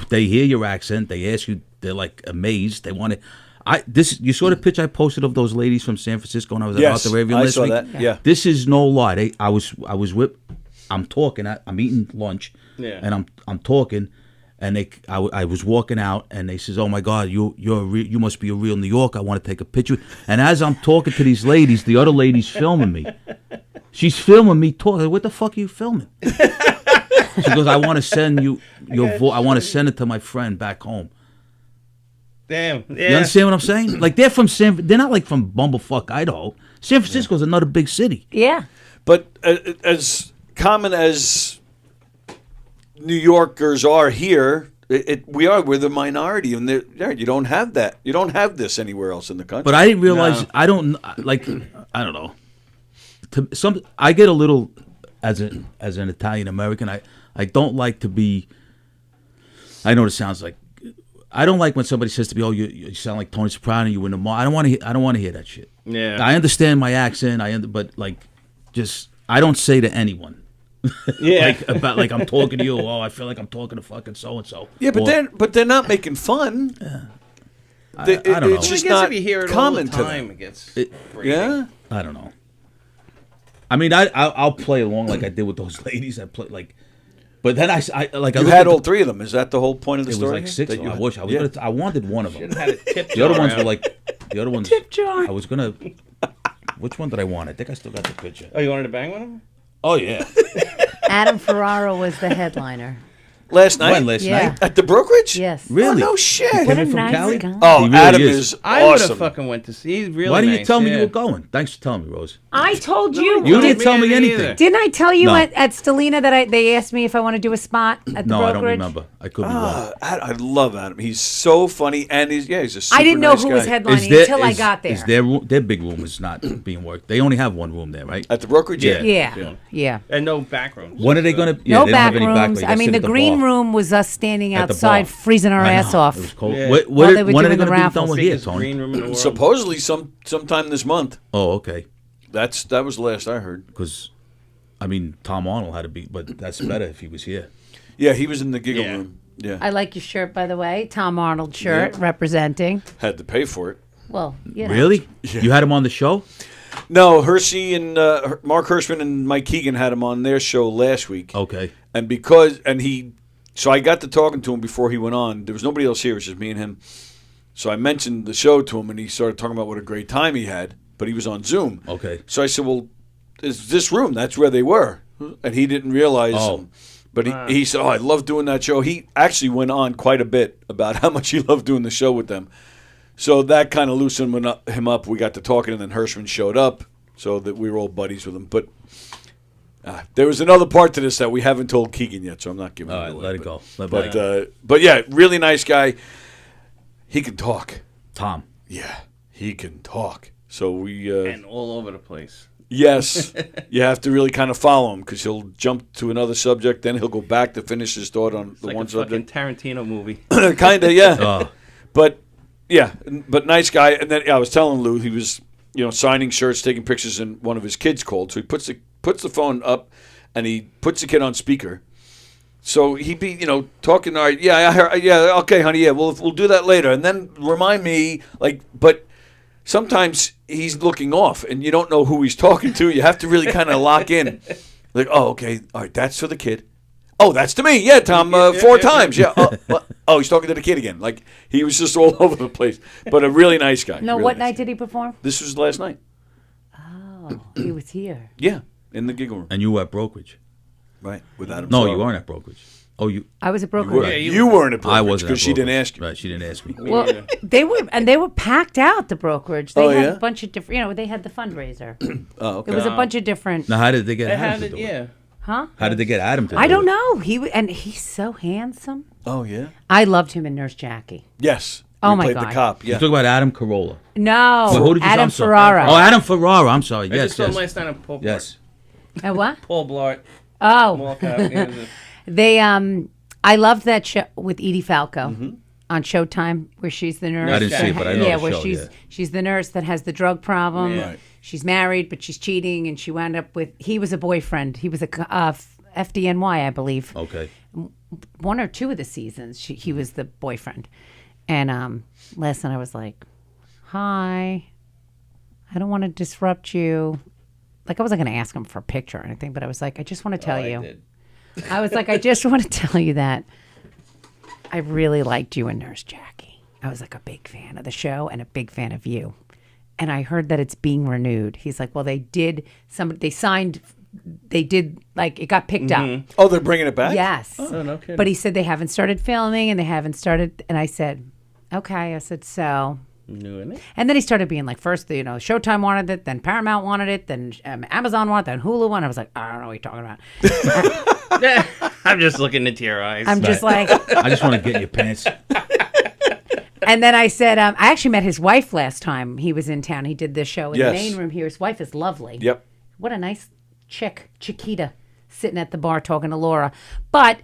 they hear your accent. They ask you. They're like amazed. They want to. You saw the pitch I posted of those ladies from San Francisco when I was Yes, at the Ravian I last saw week. that, yeah. This is no lie. I was with. I'm talking. I'm eating lunch. Yeah. And I'm talking. And I was walking out, and they says, "Oh my God, you must be a real New Yorker. I want to take a picture." And as I'm talking to these ladies, the other lady's filming me. She's filming me talking. What the fuck are you filming? She goes, "I want to send you your voice. I want to send it to my friend back home." Damn. Yeah. You understand what I'm saying? Like they're not like from Bumblefuck, Idaho. San Francisco's another big city. Yeah. But as common as New Yorkers are here, we're the minority, and you don't have that. You don't have this anywhere else in the country. But I didn't realize. I don't know. I get a little as an Italian American. I don't like to be. I know it sounds like. I don't like when somebody says to me, "Oh, you sound like Tony Soprano. You in the mall." I don't want to hear that shit. Yeah. I understand my accent. But like, just I don't say to anyone. Yeah. like I'm talking to you. Oh, I feel like I'm talking to fucking so and so. Yeah, but they're not making fun. I don't know. It's just I guess not if you hear it common all the to time, them. it gets Yeah. I don't know. I mean, I'll play along like I did with those ladies. I play like, but then I You had all three of them. Is that the whole point of the it story? was like six. That you I had- wish I was. yeah. I wanted one of them. Should've had a tip The other jar ones out. were like the other ones. Tip jar. I was gonna. Which one did I want? I think I still got the picture. Oh, you wanted to bang with him? Oh yeah. Adam Ferraro was the headliner. last night? When, last night? At the brokerage? Yes. Really? Oh, no shit. What a from nice Cali? guy. Oh, He really Adam is. is I would have awesome. fucking went to see. He's really Why didn't you nice, tell me yeah. you were going? Thanks for telling me, Rose. I told you. You didn't tell me anything. Didn't I tell you No. at Stellina that they asked me if I want to do a spot at the No, I brokerage? don't remember. I could be wrong. I love Adam. He's so funny, and he's a super I didn't know nice who guy. was headlining until I got there. Is their big room is not being worked? They only have one room there, right? At the brokerage? Yeah. And no back rooms. When are they going to? No they don't back have any rooms. back I mean, the green room was us standing At the outside bar. freezing our I know. ass off. It was cold. Yeah. While they were When are they doing the going to be done raffles. with here, Biggest Tony? green room in the world. Supposedly sometime this month. Oh, okay. That was the last I heard. Because, I mean, Tom Arnold had to be, but that's better if he was here. Yeah, he was in the giggle room. Yeah. I like your shirt, by the way. Tom Arnold shirt representing. Had to pay for it. Well, you know. Really? You had him on the show? No, Hershey and Mark Hirschman and Mike Keegan had him on their show last week. Okay. And so I got to talking to him before he went on. There was nobody else here. It was just me and him. So I mentioned the show to him, and he started talking about what a great time he had. But he was on Zoom. Okay. So I said, well, is this room? That's where they were. And he didn't realize. Oh. But he said, I love doing that show. He actually went on quite a bit about how much he loved doing the show with them. So that kind of loosened him up. We got to talking, and then Hirschman showed up, so that we were all buddies with him. But there was another part to this that we haven't told Keegan yet, so I'm not giving it away. Let it go. But yeah, really nice guy. He can talk. Tom. Yeah, he can talk. So we and all over the place. Yes, you have to really kind of follow him because he'll jump to another subject, then he'll go back to finish his thought on the Like one a fucking subject. Tarantino movie. Kind of, yeah. Oh. But nice guy. And then I was telling Lou he was signing shirts, taking pictures, and one of his kids called. So he puts the phone up, and he puts the kid on speaker. So he'd be talking. All right, okay, honey, yeah, we'll do that later, and then remind me but. Sometimes he's looking off, and you don't know who he's talking to. You have to really kind of lock in. Like, oh, okay, all right, that's for the kid. Oh, that's to me. Yeah, Tom, 4 times. Yeah. Oh, he's talking to the kid again. Like, he was just all over the place. But a really nice guy. No, really what nice night did he perform? This was last night. Oh, he was here. Yeah, in the giggle room. And you were at brokerage. Right, with Adam. No, Sorrell. you weren't at brokerage. Oh, you. I was at brokerage. You weren't at brokerage. I wasn't because she didn't ask you. Right, she didn't ask me. Well, they were packed out, the brokerage. They Oh, had yeah? a bunch of different, they had the fundraiser. Oh, okay. There was a bunch of different. Now, how did they get Adam to do it? Yeah. Huh? How did they get Adam to do it? I don't know. And he's so handsome. Oh, yeah? I loved him in Nurse Jackie. Yes. Oh, We my played God. the cop, You yeah. talk about Adam Carolla. No, Well, who did you Adam I'm sorry. Ferrara. Oh, Adam Ferrara. I'm sorry. I Yes, just saw him yes. last night on Paul Blart. Yes. What? Paul Blart. Oh. Mall cop. Yeah, They I loved that show with Edie Falco on Showtime where she's the nurse. I didn't see it, but I know yeah, the where show, she's the nurse that has the drug problem. Yeah. Right. She's married, but she's cheating, and she wound up with. He was a boyfriend. He was a FDNY, I believe. Okay. 1 or 2 of the seasons, he was the boyfriend. And last night I was like, "Hi, I don't want to disrupt you." Like I wasn't going to ask him for a picture or anything, but I was like, "I just want to tell you." I was like, I just want to tell you that I really liked you in Nurse Jackie. I was like a big fan of the show and a big fan of you. And I heard that it's being renewed. He's like, well, they did like it got picked up. Oh, they're bringing it back? Yes. Oh, no kidding. But he said they haven't started filming and they haven't started. And I said, okay. I said, so. New in it. And then he started being like, first, Showtime wanted it, then Paramount wanted it, then Amazon wanted it, then Hulu wanted it. I was like, I don't know what you're talking about. I'm just looking into your eyes. I'm just like. I just want to get in your pants. And then I said, I actually met his wife last time he was in town. He did this show in the main room here. His wife is lovely. Yep. What a nice chick, Chiquita, sitting at the bar talking to Laura. But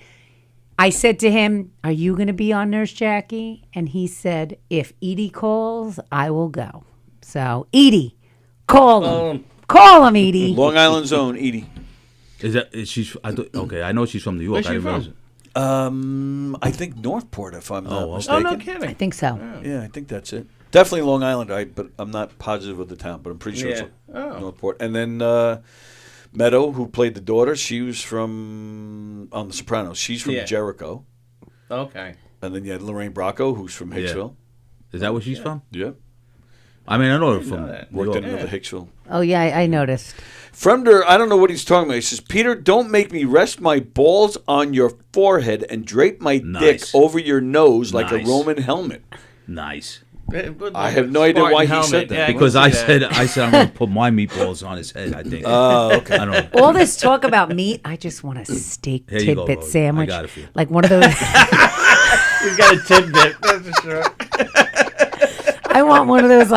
I said to him, are you going to be on Nurse Jackie? And he said, if Edie calls, I will go. So, Edie, call him. Call him, Edie. Long Island Zone, Edie. Okay, I know she's from New York. Where's she from? I think Northport, if I'm not okay. mistaken. Oh, no kidding. I think so. Yeah, I think that's it. Definitely Long Island, but I'm not positive of the town, but I'm pretty sure it's Northport. And then Meadow, who played the daughter, she was from on The Sopranos. She's from Jericho. Okay. And then you had Lorraine Bracco, who's from Hicksville. Is that where she's from? Yeah. I mean, I know her from worked at another Hicksville. Oh yeah, I noticed. Fremder, I don't know what he's talking about. He says, Peter, don't make me rest my balls on your forehead and drape my dick over your nose like a Roman helmet. Nice. I have no idea why he said that. Because I said I'm going to put my meatballs on his head, I think. Oh, okay. I don't know. All this talk about meat, I just want a steak Here you go, tidbit Rosie. sandwich. I got it for you. Like one of those. He's got a tidbit. That's for sure. I want one of those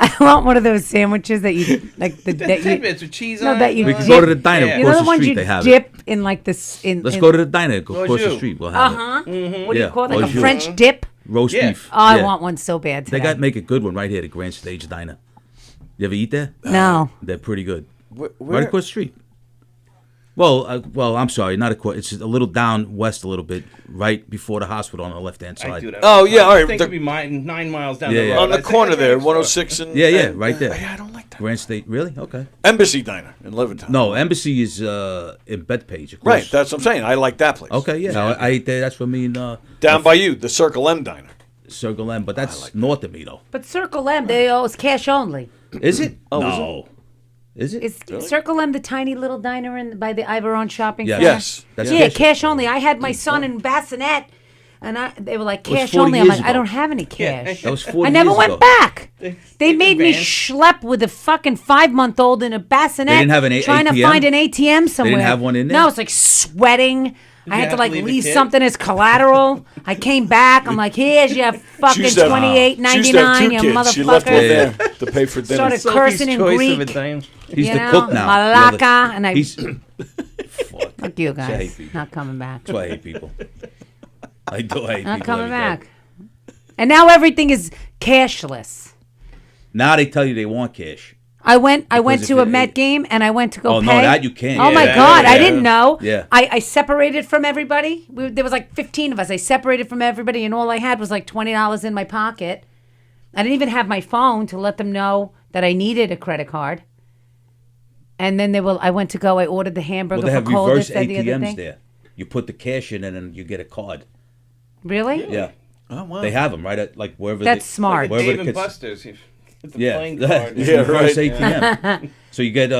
I want one of those sandwiches that you that tidbits with cheese no, on that it. you We can dip, go to the diner you know across the the ones street, you they have dip in like this. Let's go to the diner across the street. We'll have it. What do you call it? Like a Rosie. French dip? Roast beef. Oh, I want one so bad today. They got make a good one right here, the Grand Stage Diner. You ever eat there? No. They're pretty good. Where? Right across the street. Well, I'm sorry, not across. It's a little down west, a little bit, right before the hospital on the left-hand side. I do that. Oh, yeah, all right. I think it'd be 9 miles down the road. On the I think corner that's there, right 106 and... Yeah, right there. Yeah, I don't like that. Grand State, really? Okay. Embassy Diner in Levittown. No, Embassy is in Bethpage. Of course. Right, that's what I'm saying. I like that place. Okay, yeah. I ate there. That's what me and... Down by you, the Circle M Diner. Circle M, but that's north of me, though. But Circle M, they always cash only. Is it? Oh, no. Is it? Is Circle M the tiny little diner by the Iveron shopping Yes. center? Yes. That's Yeah, cash- cash only. I had my son in Bassinet, and they were like, It was cash 40 only. I'm years like, I ago. don't have any cash. That was 40 I never years went ago. back. They made me advanced. schlep with a fucking 5-month-old in a bassinet. They didn't have an trying to ATM? find an ATM somewhere. have one in there? No, it's like sweating. I you had to have to like leave a leave tip? something as collateral. I came back. I'm like, here's your fucking She used to have- $28.99, she used to have two you kids. She left one motherfucker. there to pay for dinner. Started Sophie's cursing in choice Greek. of a thing. He's you the know, cook now. Malaka, and I He's... fuck you I hate guys. people. Not coming back. That's why I hate people. I do hate Not people coming every back. day. And now everything is cashless. Now they tell you they want cash. I went Because to if a it- Met game and I went to go Oh, pay. no, that you can't. Oh my Yeah, God, I yeah. didn't know. Yeah. I separated from everybody. There was like 15 of us. I separated from everybody and all I had was like $20 in my pocket. I didn't even have my phone to let them know that I needed a credit card. And then I went to I ordered the hamburger Well, they have for cold. reverse This, that, the other ATMs thing. there. You put the cash in and then you get a card. Really? Yeah. Oh, wow. They have them right at like wherever. That's smart. Wherever Dave the and kids, Buster's. With the yeah, playing card. It's Yeah, reverse right. ATM. So you get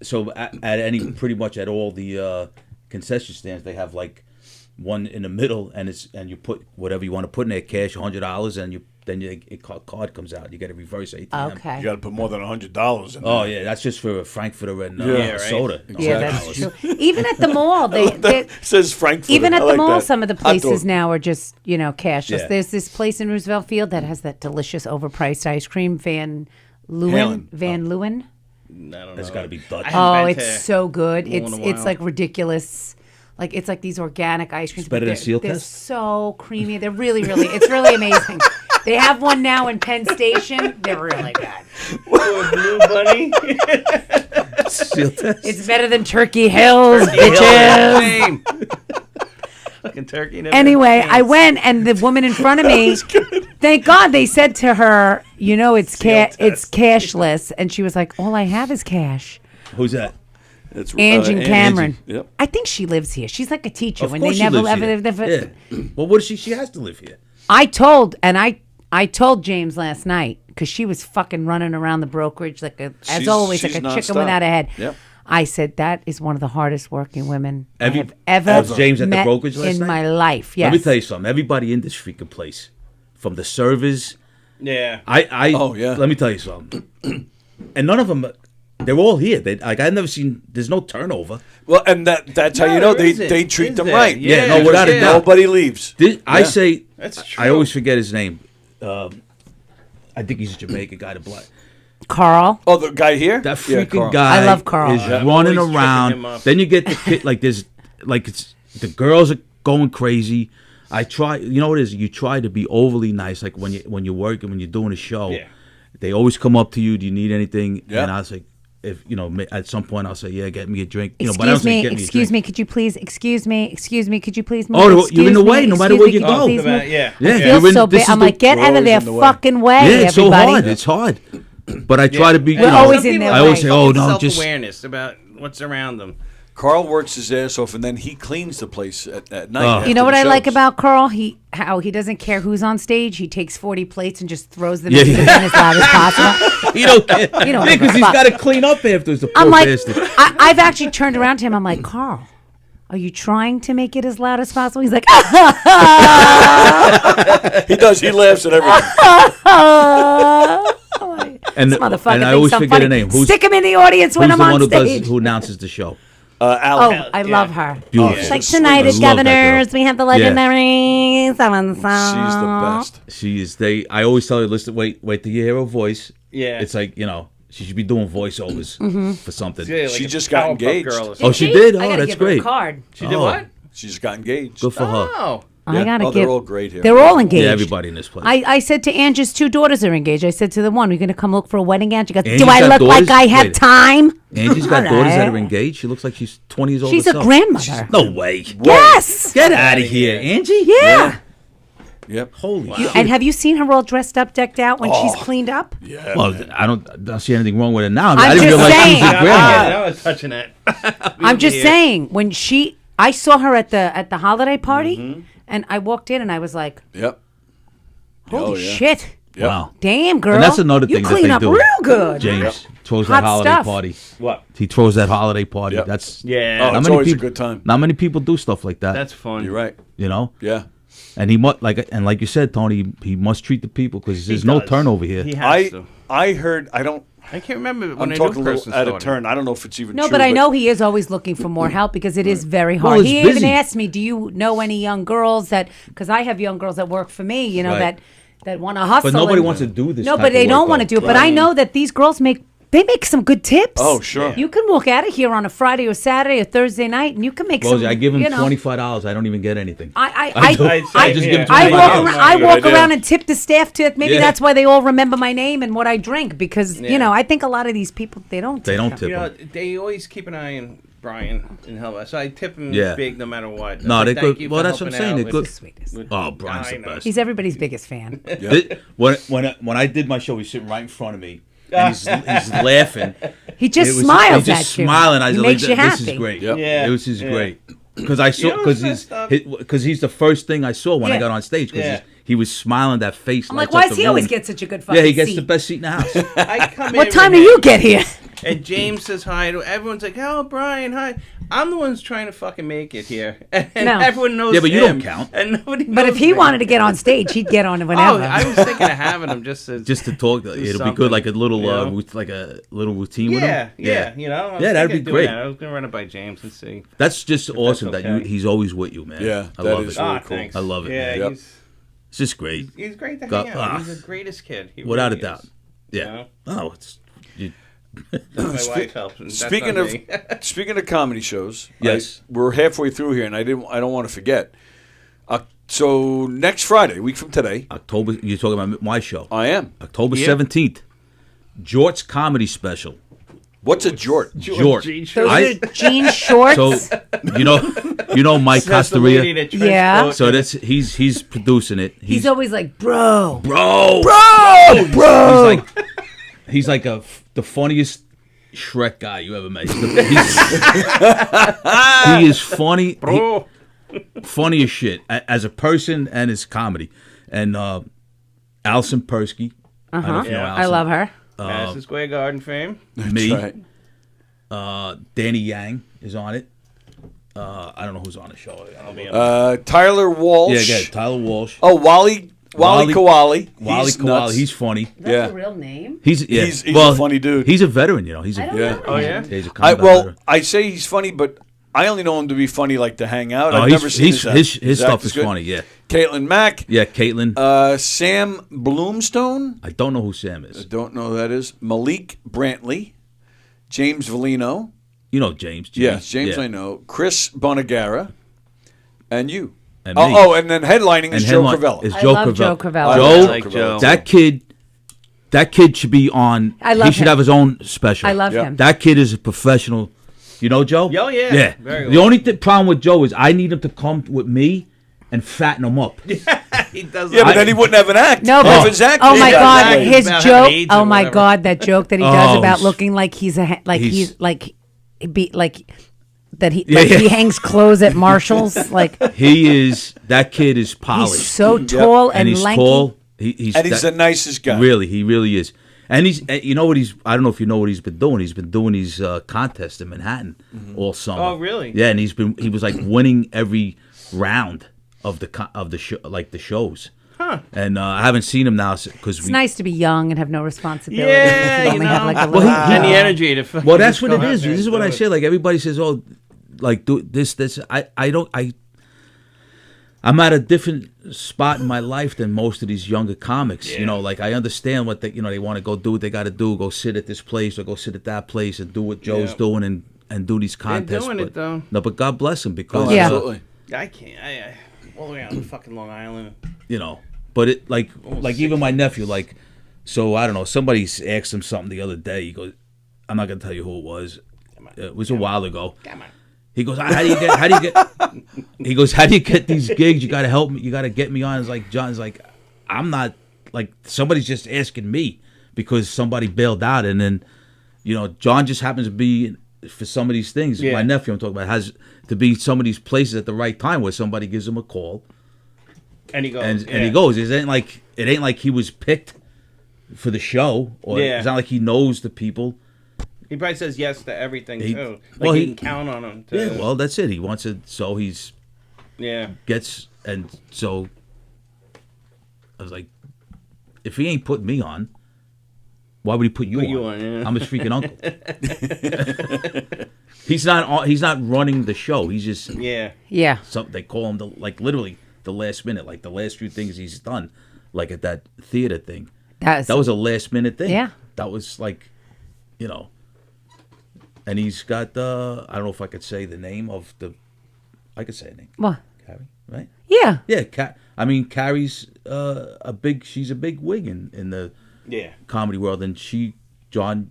so at any pretty much at all the concession stands they have like one in the middle and you put whatever you want to put in there, cash $100 and a card comes out. You get a reverse ATM. Okay. You got to put more than $100 in there. Oh yeah, that's just for a Frankfurter and Yeah, right. soda. Yeah, that's true. Even at the mall, they says Frankfurt. even at I the like mall, that. some of the Hot dog. places now are just cashless. Yeah. There's this place in Roosevelt Field that has that delicious overpriced ice cream, Van Halen. Lewin. I don't know. That's got to be Dutch. I haven't Oh, been it's to so good. Hole in It's the it's Wild. like ridiculous. Like it's like these organic ice creams. It's better but than Seal they're Test? so creamy. They're really, it's really amazing. They have one now in Penn Station. They're really good. Blue Bunny. Seal test. It's better than Turkey Hills, bitches. Same. Fucking turkey. never Anyway, changed. I went and the woman in front of me, thank God they said to her, it's cashless. And she was like, all I have is cash. Who's that? It's, Angie and Cameron. Angie. Yep. I think she lives here. She's like a teacher. Of when course they she never lives ever, here. Yeah. Well, what is she? She has to live here. I told James last night because she was fucking running around the brokerage as She's- always, like she's a chicken nonstop. without a head. Yep. I said that is one of the hardest working women I Have you- have ever Was James at the met brokerage last in night? my life. Yes. Let me tell you something. Everybody in this freaking place, from the servers, Yeah. Oh, yeah. Let me tell you something. And none of them, they're all here. I've never seen. There's no turnover. Well, and that's how No, you know there isn't. they treat Is them there? right. Yeah, no, without a doubt. Nobody leaves. I say. That's I true. always forget his name. I think he's a Jamaican guy. The black. Carl. Oh, the guy here? That Yeah, freaking Carl. guy. I love Carl. Is Yeah. running Always tripping him around. up. Then you get the kid it's the girls are going crazy. I try. You know what it is? You try to be overly nice, like when you're working, when you're doing a show. Yeah. They always come up to you. Do you need anything? Yeah. And I was like, if at some point I'll say, yeah, get me a drink. But I don't Excuse say, me, get me a excuse drink. me, could you please, excuse me, could you please move? Oh, you're Excuse in the me, way, no matter excuse where me, you could go. please move? Yeah. Yeah, I you're feel in- so this bad. is I'm the- like, get out of always their in the way. fucking way, Yeah, it's so everybody. hard. It's hard. But I try to be. We're always in I their always way. say, oh no, just self-awareness about what's around them. Carl works his ass off, and then he cleans the place at night. You know what I like shows. about Carl? How he doesn't care who's on stage. He takes 40 plates and just throws them in as loud as possible. He don't care. You don't because he's got to clean up afterwards. The poor I'm like, bastard. I've actually turned around to him. I'm like, Carl, are you trying to make it as loud as possible? He's like, he does. He laughs at everything. And I always forget her name. Stick him in the audience when I'm on stage. Who announces the show? Alex. I love her. Beautiful. She's like, tonight at Governors, we have the legendary so-and-so. She's the best. She is. I always tell her, listen, wait till you hear her voice. Yeah. It's like, she should be doing voiceovers for something. Yeah, like she a just got Powerpuff engaged. Girl or Oh, she something. did? I Oh, gotta that's give her a great. card. She did what? She just got engaged. Good for her. Oh. I gotta they're all great here. They're all engaged. Yeah, everybody in this place. I said to Angie's 2 daughters are engaged. I said to the one, "We're gonna come look for a wedding gown." She goes, Angie's "Do I got look like daughters? I have Wait. time?" Angie's got All daughters that right. are engaged. She looks like she's 20 years old She's a herself. grandmother. No way. Yes. Get out of here, Angie. Yeah. Yep. Holy shit. And have you seen her all dressed up, decked out when she's cleaned up? Yeah. Well, I don't see anything wrong with it now. I I'm didn't just realize saying. she was a grandmother. I was touching it. I'm just saying when I saw her at the holiday party, and I walked in and I was like, Yep. "Holy shit! Yep. Wow. Damn, girl! And that's another thing you that clean they up do. real good." James throws Hot that holiday stuff. party. What? He throws that holiday party. Yep. That's Yeah. Oh, it's always a good time. Not many people do stuff like that. That's fun. You're right. You know. Yeah. And he must like you said, Tony. He must treat the people because there's no does. turnover here. He has to. I heard. I can't remember when I'm I talking knew a person little out of started. turn. I don't know if it's even No, true. but I know he is always looking for more help because it is very hard. Well, it's He busy. even asked me, "Do you know any young girls that?" Because I have young girls that work for me, Right. that want to hustle. But nobody and- wants to do this. No, type but they of don't work, want to though. do it. But I know that these girls make some good tips. Oh, sure. You can walk out of here on a Friday or Saturday or Thursday night, and you can make Rosie, some. I give him you know, $25. I don't even get anything. I just give him I walk, $25. around, I Good walk idea. around and tip the staff to. Maybe Yeah. that's why they all remember my name and what I drink because I think a lot of these people they don't. They don't them. tip You know, him. they always keep an eye on Brian in Hell. So I tip him Yeah. big no matter what. No, It's they like, thank good. you Well, for that's what I'm helping saying. out They're with- good. with- Oh, Brian's I the know. best. He's everybody's biggest fan. When I did my show, he's sitting right in front of me. And he's laughing. He just It was smiles he's just at you. smiling. I He was makes like, you "This happy." is great. Yep. Yeah. This is Yeah. great." Because I saw You know what's messed up? because he's the first thing I saw when I Yeah. got on stage because Yeah. he was smiling, that face. I'm like, lights why up does the he always room. get such a good fucking Yeah, he gets seat? the best seat in the house. I come What in time do with you him, get here? And James says hi to everyone's like, "Oh, Brian, hi." I'm the one's trying to fucking make it here, and No. everyone knows. Yeah, but you him, don't count. And nobody. But if knows he me. wanted to get on stage, he'd get on whenever. Oh, I was thinking of having him just to talk. do It'll be something, good, like a little, you know? like a little routine with Yeah, him. yeah, you know. I was Yeah, that'd be thinking of doing great. that. I was gonna run it by James and see. That's just awesome that's that okay. he's always with you, man. Yeah, I that love is it. really cool. Thanks. I love it. Yeah, man. he's It's just great. he's great to Go- hang out. He's the greatest kid. He Without really a doubt. is. Yeah. You know? Oh, it's. My wife helps. And that's Speaking not of me. speaking of comedy shows, Yes. we're halfway through here, and I don't want to forget. So next Friday, a week from today, October. You're talking about my show. I am. October Yeah. 17th. Jort's comedy special. What's a jort? Jort. Those I- are jean shorts. So you know Mike That's the lady in Castaria. a trench Yeah. coat. So that's he's producing it. He's always like, bro. bro. He's like the funniest Shrek guy you ever met. He is funny. Bro. Funny as shit as a person and his comedy. And Alison Persky. I don't know if you know I Alison. love her. Madison Square Garden fame. Me. That's right. Danny Yang is on it. I don't know who's on the show. I'll be on. Tyler Walsh. Yeah, Tyler Walsh. Oh, Wally Kowali. Wally He's Kowali. nuts. He's funny. That's Yeah. a real name. He's a funny dude. He's a veteran, you know. He's a I don't Yeah. know. Oh yeah. he's a combat Well, veteran. I say he's funny, but I only know him to be funny, like to hang out. Oh, I've never seen his his stuff act is good. funny. Yeah, Caitlin Mack. yeah. Caitlin. Sam Bloomstone. I don't know who Sam I is. don't know who that is. Malik Brantley. James Valino. You know James. Yes, James yeah. I know. Chris Bonagara. And you. And me. And then headlining is Joe Cravella. Is I Joe love Cravella. Joe Cravella. Joe, I like Joe. that kid should be on. I love He should him. have his own special. I love Yeah. him. That kid is a professional. You know Joe? Oh, yeah. Yeah. Very The well. only problem with Joe is I need him to come with me and fatten him up. He does. Yeah, but then he wouldn't have an act. No, If but his act oh was my that God, way- his About joke! having AIDS Oh or my whatever. God, that joke that he does Oh, about he's- looking like he's he's- like that he hangs clothes at Marshall's. Like that kid is polished. He's so tall and he's lanky. tall. He's the nicest guy. Really, he really is. And you know what I don't know if you know what he's been doing. He's been doing these contests in Manhattan all summer. Oh, really? Yeah, and he was like winning every round of the show, like the shows. Huh. And I haven't seen him now because it's nice to be young and have no responsibility. Yeah, you only have like a little. And the energy to. Well, that's what it is. This is what I say. Like everybody says, oh, like do this. I'm at a different spot in my life than most of these younger comics. Yeah. You know, like I understand what they want to go do what they got to do, go sit at this place or go sit at that place and do what Joe's doing and do these contests. They're doing it though. No, but God bless him because absolutely. I can't. I all the way out in fucking Long Island. You know, but it like even my nephew, like, so I don't know. Somebody asked him something the other day. He goes, I'm not gonna tell you who it was. It was a while ago. Come on. He goes, how do you get these gigs? You got to help me. You got to get me on. It's like, John's like, I'm not, like, somebody's just asking me because somebody bailed out. And then, John just happens to be, for some of these things, my nephew I'm talking about, has to be some of these places at the right time where somebody gives him a call. And he goes. And he goes. It ain't like he was picked for the show. Or it's not like he knows the people. He probably says yes to everything too. Like well, he can count on him. Yeah, well, that's it. He wants it, so he's gets, and so I was like, if he ain't putting me on, why would he put you on? Yeah. I'm his freaking uncle. He's not running the show. He's just So they call him literally the last minute, like the last few things he's done, like at that theater thing. That was a last minute thing. Yeah, that was like, And he's got I don't know if I could say the name of the. I could say a name. What? Carrie, right? Yeah. Yeah. Carrie's she's a big wig in the comedy world, and John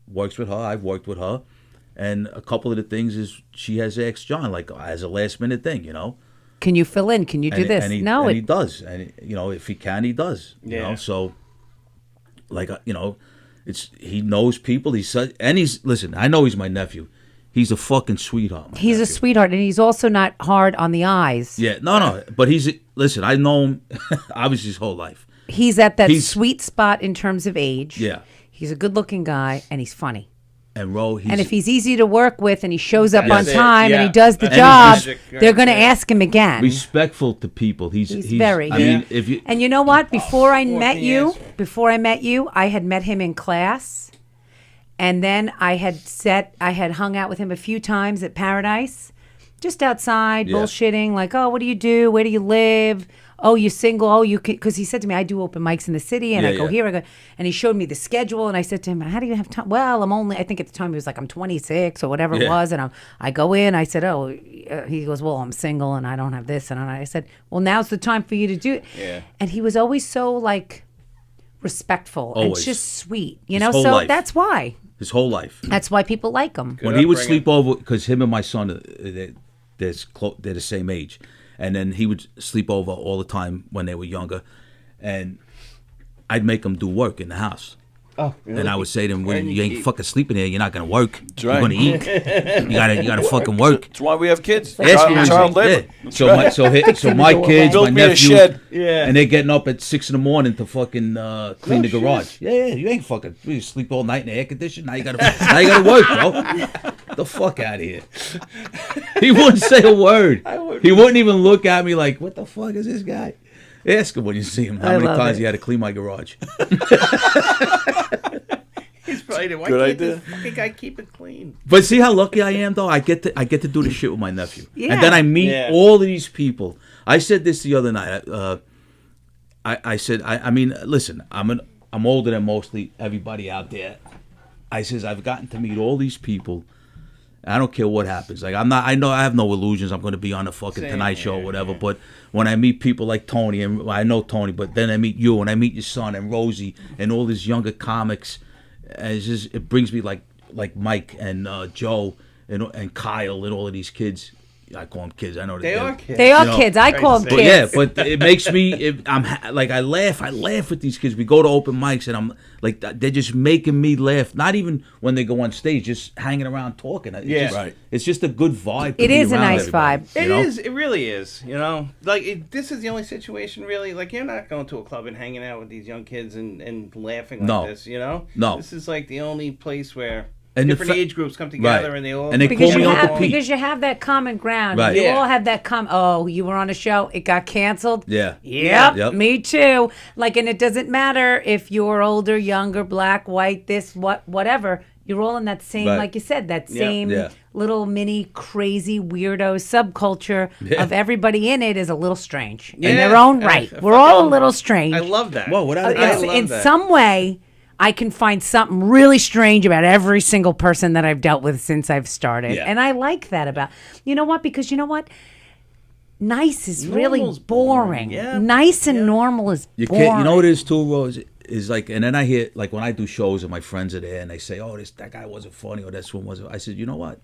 works with her. I've worked with her, and a couple of the things is she has asked John like as a last minute thing, Can you fill in? Can you do this? And he does, and if he can, he does. So like he knows people. Listen. I know he's my nephew. He's a fucking sweetheart. He's a sweetheart, and he's also not hard on the eyes. Yeah, no. But listen. I know him obviously his whole life. He's at that sweet spot in terms of age. Yeah, he's a good-looking guy, and he's funny. And and if he's easy to work with, and he shows up on time, and he does the job, they're going to ask him again. Respectful to people. He's very. I mean, if you and you know what? Before I met you, I had met him in class, and then I had hung out with him a few times at Paradise, just outside bullshitting, like, oh, what do you do? Where do you live? Oh, you single? Oh, you can, because he said to me, I do open mics in the city, and I go here, I go, and he showed me the schedule, and I said to him, how do you have time? Well, I think at the time he was like, I'm 26 or whatever it was, and I go in, I said, oh, he goes, well, I'm single, and I don't have this, and I said, well, now's the time for you to do it. Yeah. And he was always so, like, respectful and just sweet, so life. That's why. His whole life. That's why people like him. When he would sleep over, because him and my son, they're the same age. And then he would sleep over all the time when they were younger, and I'd make him do work in the house. Oh, really? And I would say to him, "When you ain't fucking sleeping here, you're not gonna work. You're gonna eat. You gotta fucking work." That's why we have kids. Child labor. Yeah. So my kids, my nephew, and they're getting up at 6 a.m. to fucking clean the garage. Yeah, you ain't fucking. You sleep all night in the air conditioning. Now you gotta work, bro. Get the fuck out of here. He wouldn't say a word. He wouldn't even look at me like, "What the fuck is this guy?" Ask him when you see him how many times he had to clean my garage. He's probably why Good can't idea. this fucking guy keep it clean? But see how lucky I am, though. I get to do the shit with my nephew, and then I meet all of these people. I said this the other night. I said, I mean, listen, I'm older than mostly everybody out there. I says I've gotten to meet all these people. I don't care what happens. Like I know I have no illusions. I'm going to be on the fucking Tonight Show or whatever. Yeah. But when I meet people like Tony, and I know Tony, but then I meet you, and I meet your son and Rosie and all these younger comics, and it brings me like Mike and Joe and Kyle and all of these kids. I call them kids. I know They are kids. They are kids. I call them But kids. yeah, but it makes me. I laugh. I laugh with these kids. We go to open mics, and I'm like, they're just making me laugh. Not even when they go on stage, just hanging around talking. It's just a good vibe. It is a nice vibe. It is. It really is. You know, like this is the only situation really. Like you're not going to a club and hanging out with these young kids and laughing like this. You know, this is like the only place where. And different age groups come together and they all because you have that common ground. Right. You all have that oh, you were on a show, it got canceled. Yeah. Yep. Me too. Like, and it doesn't matter if you're older, younger, black, white, whatever. You're all in that same, like you said, that same little mini crazy weirdo subculture of everybody in it is a little strange in their own right. We're all a little strange. I love that. Whoa, in some way. I can find something really strange about every single person that I've dealt with since I've started. And I like that about, you know what? Because you know what? Nice is really boring. Yeah. Nice and normal is boring. You know what it is too, Rose? Is like, and then I hear, like when I do shows and my friends are there and they say, oh, that guy wasn't funny or this one wasn't. I said, you know what?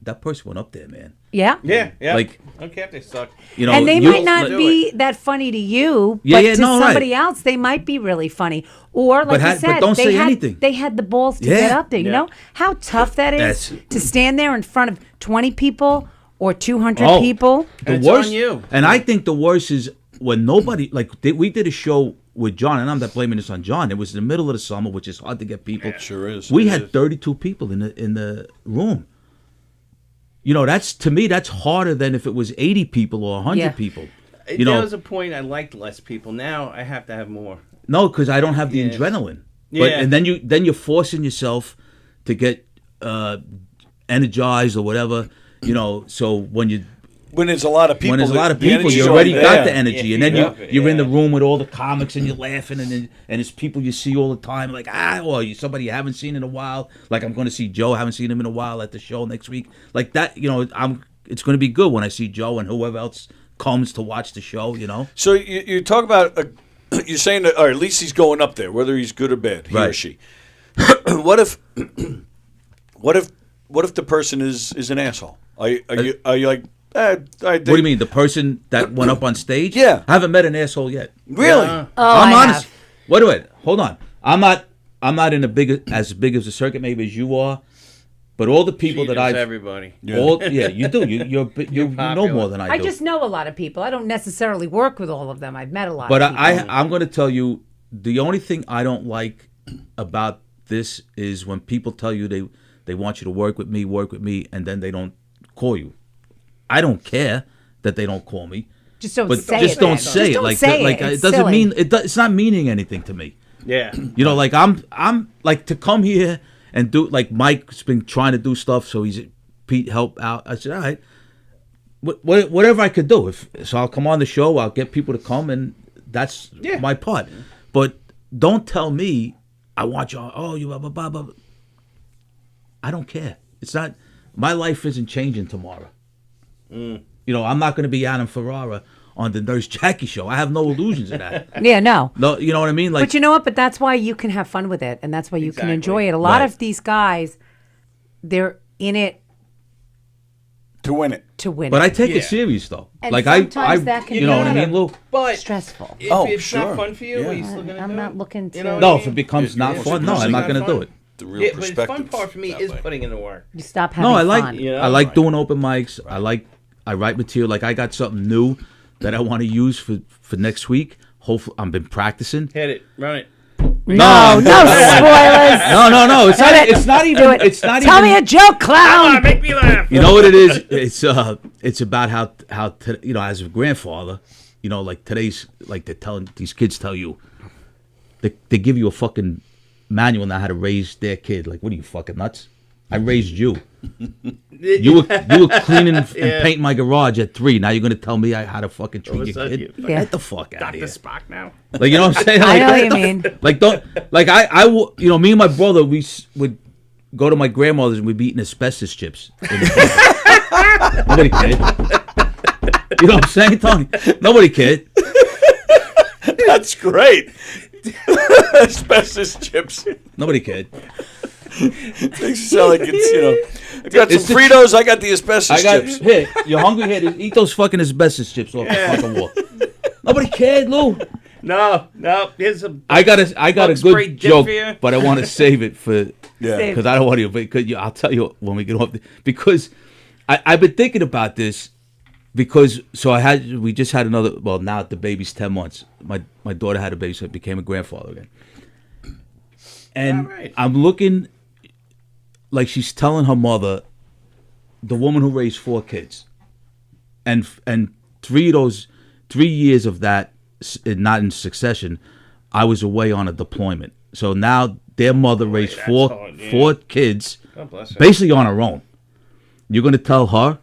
That person went up there, man. Yeah. Yeah. Like, I don't care if they suck. You know, and they might not be that funny to you, but to somebody else, they might be really funny. Or, like you said, don't say anything. They had the balls to get up there. You know how tough that is to stand there in front of 20 people or 200 people? The it's worst, on you. And I think the worst is when nobody, we did a show with John, and I'm not blaming this on John. It was in the middle of the summer, which is hard to get people. It sure is. We had 32 people in the room. You know, to me, that's harder than if it was 80 people or 100 people. There was a point I liked less people. Now I have to have more. No, because I don't have the adrenaline. But and then you're forcing yourself to get energized or whatever. You know, so when there's a lot of people, you already got the energy, and then you're in the room with all the comics and you're laughing, and it's people you see all the time, like somebody you haven't seen in a while. Like I'm going to see Joe, I haven't seen him in a while at the show next week. Like that, you know, it's going to be good when I see Joe and whoever else comes to watch the show. You know. So you talk about you're saying that, or at least he's going up there, whether he's good or bad, he or she. What if the person is an asshole? Are you like? What do you mean? The person that went up on stage? Yeah. I haven't met an asshole yet. Really? I'm honest. Hold on. I'm not in as big as a circuit maybe as you are, but all the people that I've everybody. You do. You know more than I do. I just know a lot of people. I don't necessarily work with all of them. I've met a lot But of people. I'm going to tell you, the only thing I don't like about this is when people tell you they want you to work with me, and then they don't call you. I don't care that they don't call me. Just don't but say just it. Don't then. say Just it. don't Like say like it. it doesn't silly. mean it's not meaning anything to me. Yeah. You know, like I'm like to come here and do, like Mike's been trying to do stuff, so Pete help out. I said, all right, whatever I could do. So I'll come on the show. I'll get people to come, and that's my part. But don't tell me I want you. Oh, you blah blah blah blah. I don't care. It's not. My life isn't changing tomorrow. You know, I'm not going to be Adam Ferrara on the Nurse Jackie show. I have no illusions of that. Yeah, no. No, you know what I mean? Like, but you know what? But that's why you can have fun with it, and that's why you can enjoy it. A lot of these guys, they're in it to win it. But I take it serious though. And like sometimes that can you know be what I mean, Lou? But stressful. If it's not fun for you, are you still going to do it? I'm not looking to. You know No, if it becomes not fun, no, I'm not going to do it. The real but the fun part for me is putting in the work. You stop having No, I fun. like doing open mics. I write material. Like I got something new that I want to use for next week. Hopefully, I've been practicing. Hit it, run it. No spoilers. No. It's not even. It's not Tell even. me a joke, clown. Come on, make me laugh. You know what it is? It's about how you know, as a grandfather, you know, like today's, like these kids tell you, they give you a fucking manual on how to raise their kid. Like, what are you, fucking nuts? I raised you. You were cleaning and painting my garage at 3. Now you're gonna tell me how to fucking treat your kid? Get the fuck out of here. Dr. Spock now. Like, you know what I'm saying? I Like, know what you mean. Like, don't, like I you know, me and my brother, we would go to my grandmother's and we'd be eating asbestos chips. Nobody cared. You know what I'm saying, Tony? Nobody cared. That's great. Asbestos chips. Nobody cared. Makes it sound like it's, I got some Fritos, I got the asbestos chips. Here, you're hungry? Here, eat those fucking asbestos chips off the fucking wall. Nobody cared, Lou. No. Here's I got a good joke, but I want to save it for because I don't want to. Because I'll tell you when we get off. Because I've been thinking about this. Because we just had another. Well, now the baby's 10 months. My daughter had a baby, so I became a grandfather again. And I'm looking like she's telling her mother, the woman who raised 4 kids, and 3 years of that, not in succession, I was away on a deployment. So now their mother raised four kids, basically on her own. You're going to tell her?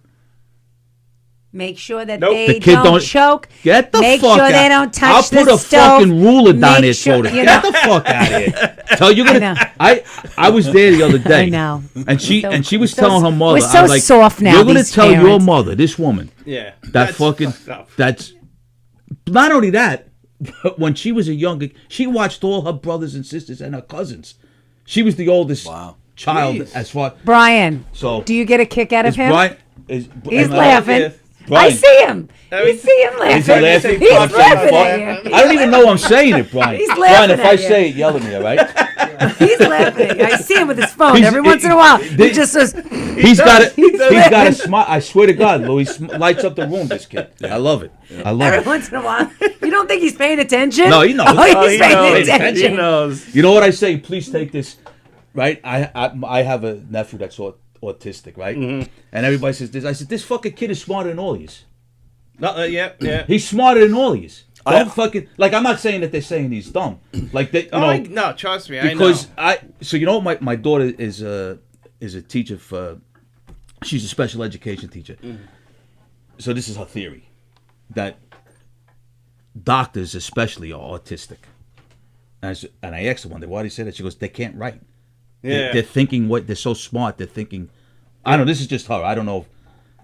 Make sure that the they kid don't choke. Get the Make fuck sure out. they don't touch I'll the put a stove. fucking ruler down there, Sure, so get the fuck out of here. Tell you're gonna. I was there the other day. I know. And she was telling her mother. We're so I was like, soft now. You're gonna these tell your parents. mother, this woman. Yeah. That's not only that. But when she was a younger, she watched all her brothers and sisters and her cousins. She was the oldest child as far. Brian. So do you get a kick out of him? He's laughing. Brian. I see him. You see him laughing. Is he laughing? He's laughing at you. I don't even know I'm saying it, Brian. He's Brian, laughing if at I you. say it, yell at me, all right? He's laughing at you. I see him with his phone every once in a while. He just says. He's got a smile. I swear to God, Louis lights up the room. This kid. I love it. I love Every it. once in a while. You don't think he's paying attention? No, he knows. Oh, he's paying attention. He knows. You know what I say? Please take this. Right? I have a nephew that's autistic, right? Mm-hmm. And everybody says this. I said, this fucking kid is smarter than all of you. Yeah. He's smarter than all of you. Don't fucking like. I'm not saying that they're saying he's dumb. Like they, no, trust me. Because I know. So you know, my daughter is a teacher for. She's a special education teacher. Mm-hmm. So this is her theory, that doctors especially are autistic. And I asked her one day, why do you say that? She goes, they can't write. Yeah. They're thinking they're so smart. They're thinking. I don't know. This is just her. I don't know.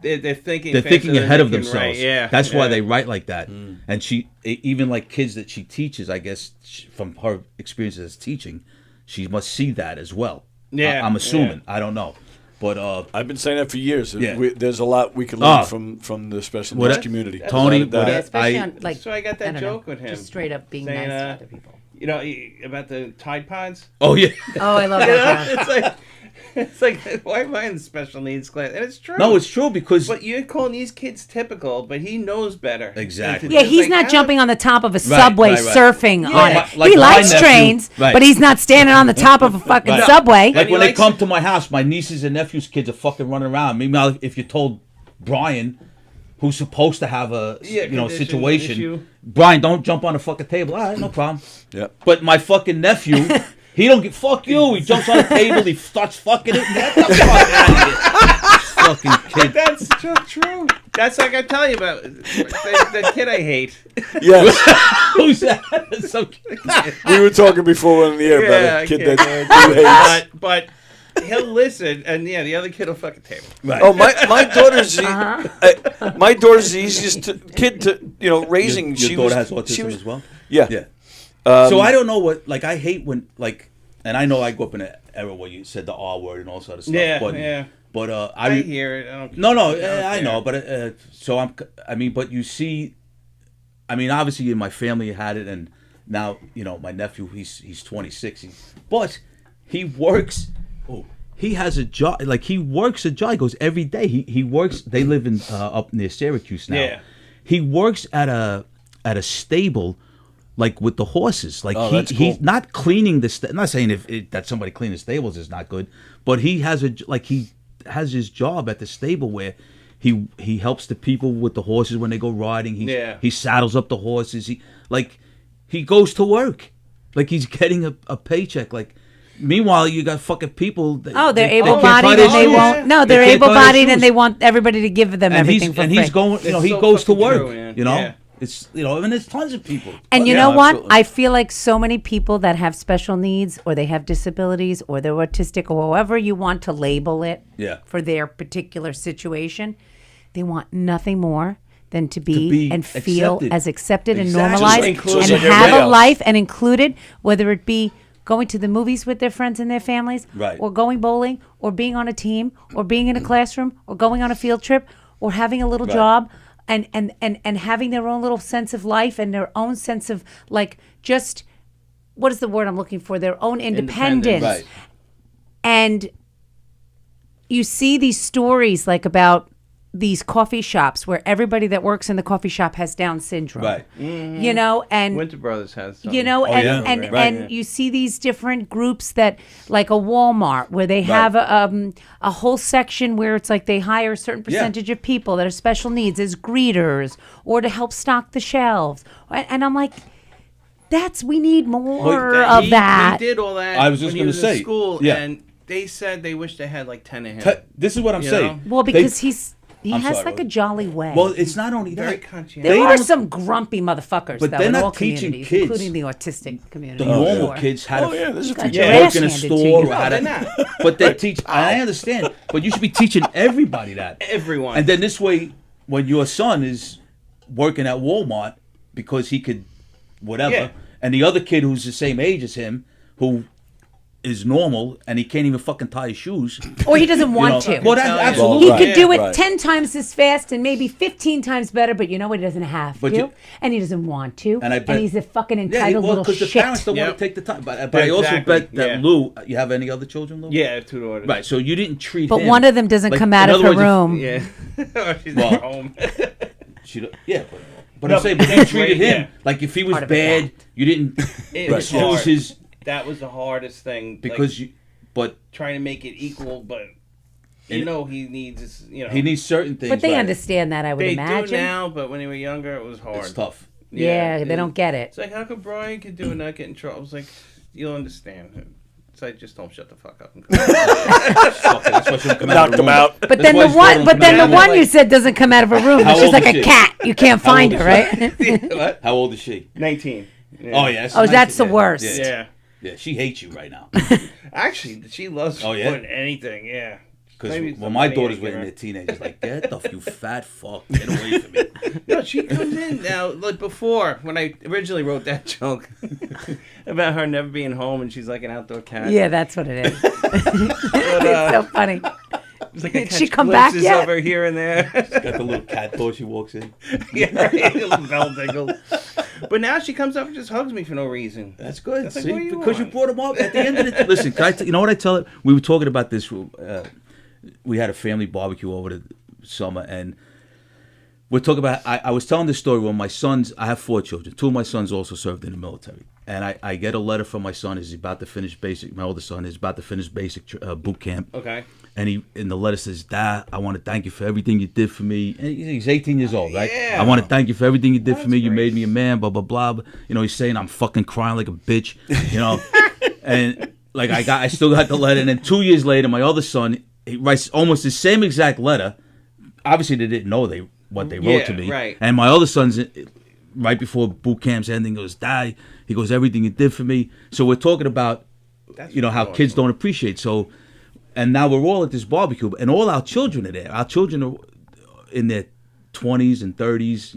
They're thinking. They're thinking ahead of themselves. Write. Yeah, that's why they write like that. Mm. And she, even like kids that she teaches, I guess from her experiences as teaching, she must see that as well. Yeah, I'm assuming. I don't know, but I've been saying that for years. Yeah. There's a lot we can learn from the special needs community. Tony, especially on, like, so I got that joke with him, just straight up being saying, nice to other people. You know about the Tide Pods. Oh yeah. Oh, I love that. It's like, why am I in the special needs class? And it's true. No, it's true because. But you're calling these kids typical, but he knows better. Exactly. Yeah, he's not jumping on the top of a subway surfing on it. Like he likes nephew, trains, but he's not standing on the top of a fucking subway. Like when they come to my house, my nieces and nephews' kids are fucking running around. Meanwhile, if you told Brian, who's supposed to have a situation, issue. Brian, don't jump on the fucking table. All right, no problem. Yeah. But my fucking nephew. He don't get fuck you. He jumps on the table. He starts fucking it. Get the fuck out of here, fucking kid. That's true. That's like I tell you about the kid I hate. Yes. Who's that? We were talking before we went on the air about a kid that you hate. But he'll listen, and the other kid will fucking table. Right. Oh, my daughter's my daughter's the easiest kid to raising. Your daughter has autism as well. Yeah. Yeah. So I don't know what, like, I hate when, like, and I know I grew up in an era where you said the R word and all sort of stuff. Yeah, But I hear it. I don't. I know, but so but you see, obviously in my family had it, and now my nephew he's 26, but he works. Oh, he has a job. Like he works a job. He goes every day. He works. They live in up near Syracuse now. Yeah. He works at a stable. Like with the horses, like he's not cleaning the. I'm not saying that somebody cleaning the stables is not good, but he has his job at the stable where he helps the people with the horses when they go riding. He saddles up the horses. He goes to work, like he's getting a paycheck. Like meanwhile, you got fucking people. They're able-bodied and they won't. No, they're able-bodied and they want everybody to give them everything for free. And he's going. He goes to work. It's and there's tons of people. And you know what? Absolutely. I feel like so many people that have special needs or they have disabilities or they're autistic or however you want to label it for their particular situation, they want nothing more than to be and feel as accepted and normalized and have a life and included, whether it be going to the movies with their friends and their families, Right. or going bowling, or being on a team, or being in a classroom, or going on a field trip, or having a little job, and having their own little sense of life and their own sense of like just what is the word I'm looking for? Their own independence. Right. And you see these stories like about these coffee shops where everybody that works in the coffee shop has Down syndrome. Right. You know, and Winter Brothers has some. you know, and you see these different groups that like a Walmart where they have a whole section where it's like they hire a certain percentage of people that are special needs as greeters or to help stock the shelves. And I'm like, we need more of that. He did all that. I was just going to say, school, yeah. and they said they wish they had like 10 of him. This is what I'm saying. Well, because he I'm has sorry, like a Rose. jolly way. Well, it's not only Very that. conscientious. There are some grumpy motherfuckers, But though, they're in not all teaching communities, kids including the autistic community. The normal Sure. kids how to there's a got few your work ass in a handed to store. you. Or how they're to, not. but they teach. I understand, but you should be teaching everybody that. Everyone. And then this way, when your son is working at Walmart because he could, whatever, and the other kid who's the same age as him, who is normal and he can't even fucking tie his shoes, Or he doesn't want to. Well, absolutely. He could do it 10 times as fast and maybe 15 times better, but you know what? He doesn't have to. And he doesn't want to. And I bet, he's a fucking entitled little because shit. the parents don't want to take the time. But I also bet that Lou, you have any other children, Lou? Yeah, I have 2 daughters. Right, so you didn't treat But him. one of them doesn't like, come out in of other her words, room. Yeah. Or she's at home. But No, I'm saying, but but you that's treated great, him like if he was Part of it, bad, you didn't It was excuse hard. his That was the hardest thing. because you. But trying to make it equal, but you know he needs this. You know he needs certain things. But they right. understand that, I would they imagine. do now, but when they were younger, it was hard. It's tough. Yeah, they don't get it. It's like, how could Brian could do and not get in trouble? I was like, you'll understand. It's like, just don't shut the fuck up. Knocked him out. But then the one you said doesn't come out of a room. How It's just old like is a she? cat. You can't How find old her, is right? What? How old is she? 19. Yeah. Oh yeah. Oh, that's the worst. Yeah. Yeah, she hates you right now. Actually, she loves putting anything. Yeah. Because when my daughters were in their teenagers, like, get the you fat fuck, get away from me. No, she comes in now. Like before, when I originally wrote that joke about her never being home, and she's like an outdoor cat. Yeah, that's what it is. It's so funny. It's like Did she come back yet? Over here and there. She's got the little cat door she walks in. Yeah, right. Little bell tinkles. But now she comes up and just hugs me for no reason. That's good. That's like, See, what do you because want? you brought him up at the end of it. Listen, you know what I tell it? We were talking about this. We had a family barbecue over the summer, and we're talking about. I was telling this story when my sons. I have 4 children. 2 of my sons also served in the military, and I get a letter from my son. He's about to finish basic. My oldest son is about to finish basic boot camp. Okay. And he in the letter says, "Dad, I want to thank you for everything you did for me." And he's 18 years old, right? Yeah. I want to thank you for everything you did for me. You made me a man. Blah blah blah. You know, he's saying I'm fucking crying like a bitch. You know, and like I still got the letter. And then 2 years later, my other son, he writes almost the same exact letter. Obviously, they didn't know what they wrote to me. Right. And my other son's right before boot camp's ending goes, "Dad," he goes, "everything you did for me." So we're talking about, how kids don't appreciate. So. And now we're all at this barbecue, and all our children are there. Our children are in their 20s and 30s,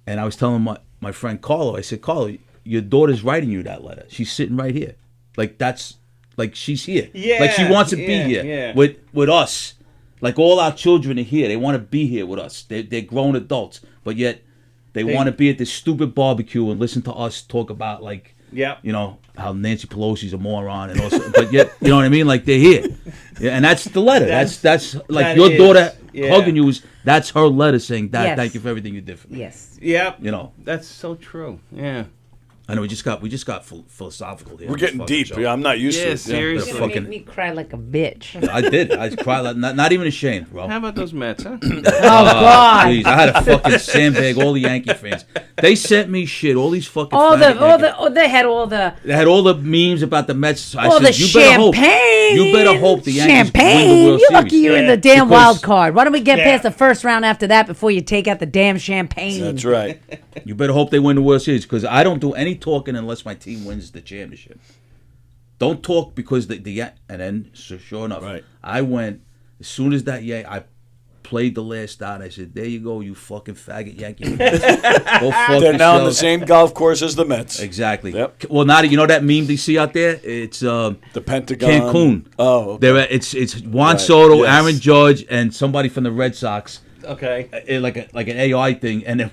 And I was telling my friend Carlo, I said, "Carlo, your daughter's writing you that letter. She's sitting right here. Like, that's, like, she's here. Yeah, like, she wants to be here with us. Like, all our children are here. They want to be here with us. They're grown adults, but yet they want to be at this stupid barbecue and listen to us talk about, like, how Nancy Pelosi's a moron and also, but yet, you know what I mean? Like, they're here. Yeah, and that's the letter. That's like that your is, daughter hugging you that's her letter saying, "Dad, Yes. thank you for everything you did for me." Yes. Yep. That's so true. Yeah. I know we just got philosophical here. We're getting deep. Yeah, I'm not used to it. Seriously. You're gonna make me cry like a bitch. I did. I cried like not even ashamed, bro. How about those Mets, huh? Oh, God. Please. I had a fucking sandbag all the Yankee fans. They sent me shit. All these fucking They had all the They had all the memes about the Mets. I all said, the you better hope. champagne. You better hope the Yankees champagne. win the World You're Series. lucky you're in the damn Because- wild card. Why don't we get past the first round after that before you take out the damn champagne? That's right. You better hope they win the World Series, because I don't do any talking unless my team wins the championship. Don't talk because and then sure enough, I went as soon as that I played the last out. I said, there you go, you fucking faggot Yankee fans. Go fuck They're now on the yourselves. same golf course as the Mets. Exactly. Yep. Well, now you know that meme they see out there? It's the Pentagon. Cancun. Oh, okay. It's Juan Soto, yes. Aaron Judge, and somebody from the Red Sox. Okay. Like an AI thing, and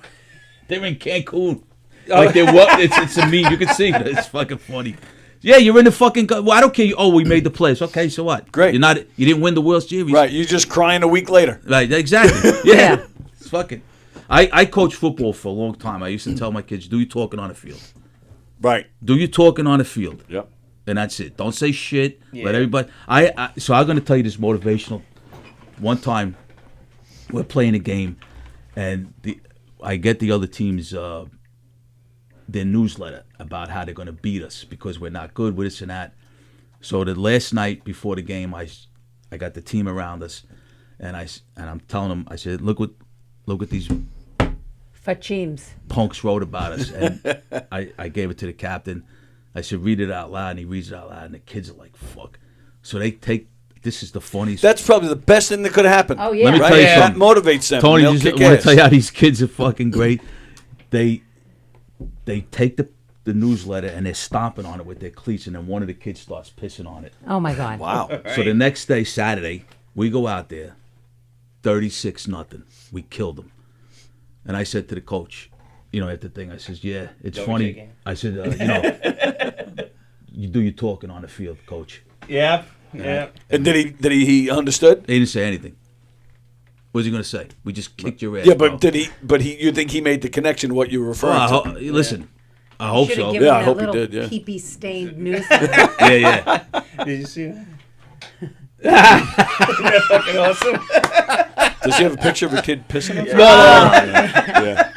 they're in Cancun. Like they what? It's a meme. You can see it. It's fucking funny. Yeah, you're in the fucking. Well, I don't care. Oh, we made the playoffs. Okay, so what? Great. You didn't win the World Series. Right. You're just crying a week later. Right. Exactly. Yeah. It's fucking. I coached football for a long time. I used to tell my kids, do your talking on the field. Right. Do your talking on the field. Yep. And that's it. Don't say shit. Yeah. Let everybody. So I'm going to tell you this motivational. One time, we're playing a game, and I get the other team's their newsletter about how they're going to beat us because we're not good with this and that. So the last night before the game, I got the team around us, and I'm telling them, I said, look what these Fachims. punks wrote about us, and I gave it to the captain. I said, read it out loud, and he reads it out loud, and the kids are like, fuck. So they take. This is the funniest. That's probably the best thing that could happen. Oh, yeah. Let me Right? tell you That something. motivates them. Tony, They'll just kick want to ass. tell you how these kids are fucking great. They take the newsletter and they're stomping on it with their cleats, and then one of the kids starts pissing on it. Oh my God. Wow. So the next day, Saturday, we go out there, 36-0. We killed them. And I said to the coach, at the thing, I says, yeah, it's funny. I said, you do your talking on the field, coach. Yeah. Yeah. And did he understood? He didn't say anything. What was he going to say? We just kicked your ass. Yeah, but bro. you think he made the connection what you were referring to? Listen, I hope Should've so. given Yeah, I that hope he little did, yeah. pee-pee stained news. Yeah. Did you see that? Isn't that fucking awesome? Does he have a picture of a kid pissing? No. Yeah.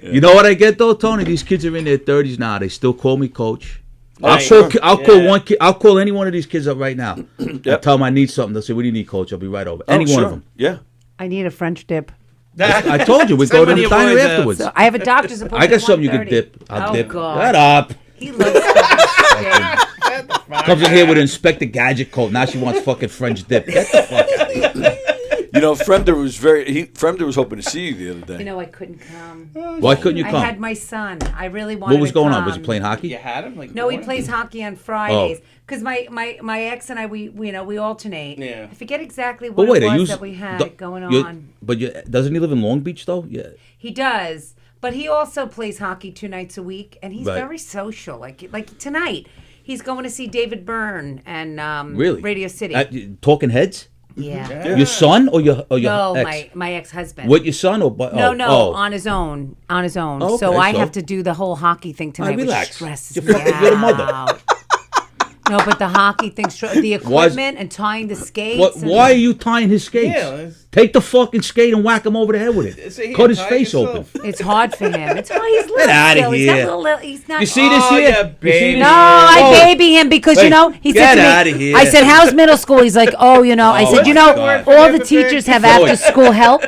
You know what I get though, Tony? These kids are in their 30s now. They still call me coach. Right. I'll call one kid. I'll call any one of these kids up right now. I'll tell them I need something. They'll say, "What do you need, coach?" I'll be right over. Any one of them. Yeah. I need a French dip. I told you we go to the diner afterwards. So I have a doctor's appointment. I got something you can 1:30. dip. I'll Oh, dip. God. Shut up. He loves Comes in here with an Inspector Gadget coat. Now she wants fucking French dip. Get the fuck out of here. Fremder was hoping to see you the other day. I couldn't come. Why couldn't you come? I had my son. I really wanted What was to going come. on? Was he playing hockey? You had him? Like No, he born? plays hockey on Fridays. Because my ex and I, we alternate. Yeah. I forget exactly But what wait, it are was you that we had going on. But doesn't he live in Long Beach though? Yeah. He does. But he also plays hockey 2 nights a week, and he's Right. very social. Like tonight, he's going to see David Byrne and Really? Radio City. Talking Heads? Yeah. Your son or your No, ex? my ex-husband. What, your son or? No, on his own. On his own. Oh, so okay, I so- have to do the whole hockey thing tonight, which relax. stresses You're me fucking- you're the mother. out. No, but the hockey thing, the equipment and tying the skates. Why are you tying his skates? Yeah, Take the fucking skate and whack him over the head with it. Say, here, Cut his tie face yourself. open. It's hard for him. It's hard. He's little. Get outta still. He's here. got little. He's not. You see this Oh, here? yeah, You see baby. this? No, I Oh. baby him because Wait, he get said to outta me. here. I said, "How's middle school?" He's like, "Oh, I Oh, said, my God. all the teachers have Wait. after school help."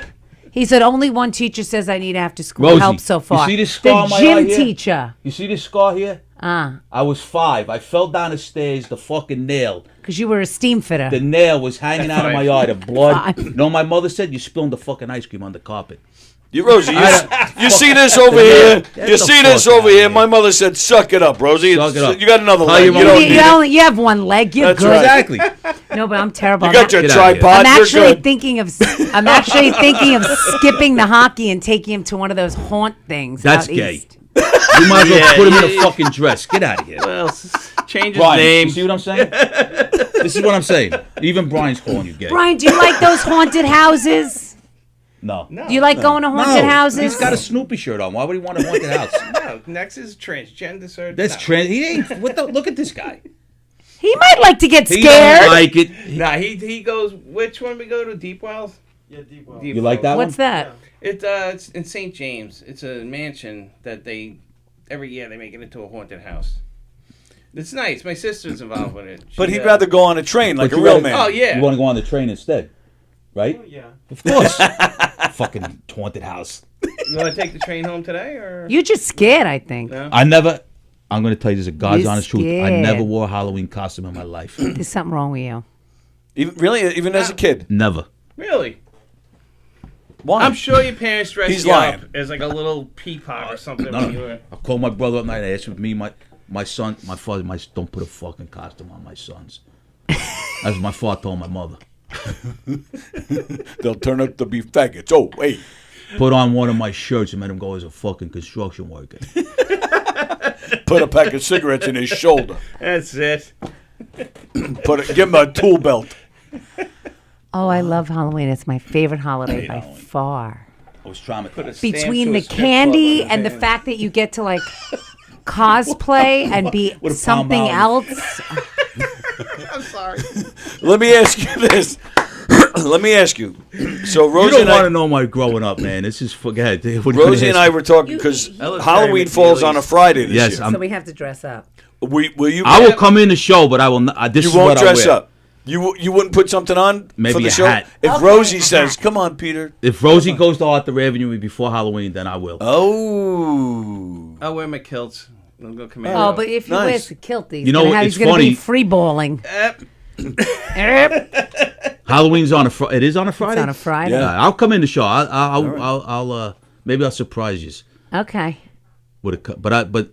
He said, "Only one teacher says I need after school Rosie, help so far." You see this scar on the my gym eye here? teacher. You see this scar here? I was 5. I fell down the stairs. The fucking nail. Because you were a steam fitter. The nail was hanging out of my eye. The blood. 5. You know what my mother said? You spilled the fucking ice cream on the carpet. Rosie, you see this over here? You see this over here? My mother said, "Suck it up, Rosie. Suck it up. You got another Tell leg. your You mom- don't need it." You have one leg. You're That's good. right. Exactly. No, but I'm terrible. You got your Get out of here. tripod. I'm You're actually good. thinking of. I'm actually thinking of skipping the hockey and taking him to one of those haunt things. That's out gay. east. You might as well put him in a fucking dress. Get out of here. Well, change his Brian, name. you see what I'm saying? This is what I'm saying. Even Brian's calling you gay. Brian, do you like those haunted houses? No. Do you like going to haunted houses? He's got a Snoopy shirt on. Why would he want a haunted house? No, next is transgender surgery. That's trans. He ain't. What the? Look at this guy. He might like to get He scared. don't like it. Nah, he goes. Which one we go to? Deep Wells. Yeah, Deep Wells. You like that What's one? that? It's in St. James. It's a mansion that every year they make it into a haunted house. It's nice. My sister's involved with it. But She, he'd rather go on a train like But a you real gotta- man. Oh yeah. You want to go on the train instead, right? Oh, yeah. Of course. Fucking haunted house. You want to take the train home today, or You're just scared, I think. no? I never. I'm going to tell you this is God's You're honest truth. I scared. never wore a Halloween costume in my life. There's something wrong with you. Even as a kid. Never. Really? Why? I'm sure your parents dressed He's you lying. up as like a little peacock or something. No, when you were... I called my brother up night. I asked with me, my son, my father, don't put a fucking costume on my sons. That's what my father told my mother. They'll turn out to be faggots. Oh, wait. Put on one of my shirts and made him go as a fucking construction worker. Put a pack of cigarettes in his shoulder. That's it. Give him a tool belt. Oh, I love Halloween. It's my favorite holiday by far. I was traumatized. Between the candy and the fact that you get to like cosplay and be With a something palm else. I'm sorry. Let me ask you this. Let me ask you. So Rosie You don't and want I, to know my growing up, man. This is forget. Rosie and I were talking because Halloween falls on a Friday this Yes, year. So we have to dress up. Will you? I will come in the show, but I will not. This You is won't what I dress wear. up. You wouldn't put something on Maybe for the a show? hat. If Okay, Rosie a says, hat. "Come on, Peter." If Rosie goes to Arthur Avenue before Halloween, then I will. Oh. I'll wear my kilts. I'll go commando. Oh, but if he Nice. wears the kilt, he's You know, gonna it's he's gonna funny. be free balling. Halloween's on a Friday. It is on a Friday. It's on a Friday. Yeah. I'll come in the show. I'll maybe I'll surprise you Okay. with a but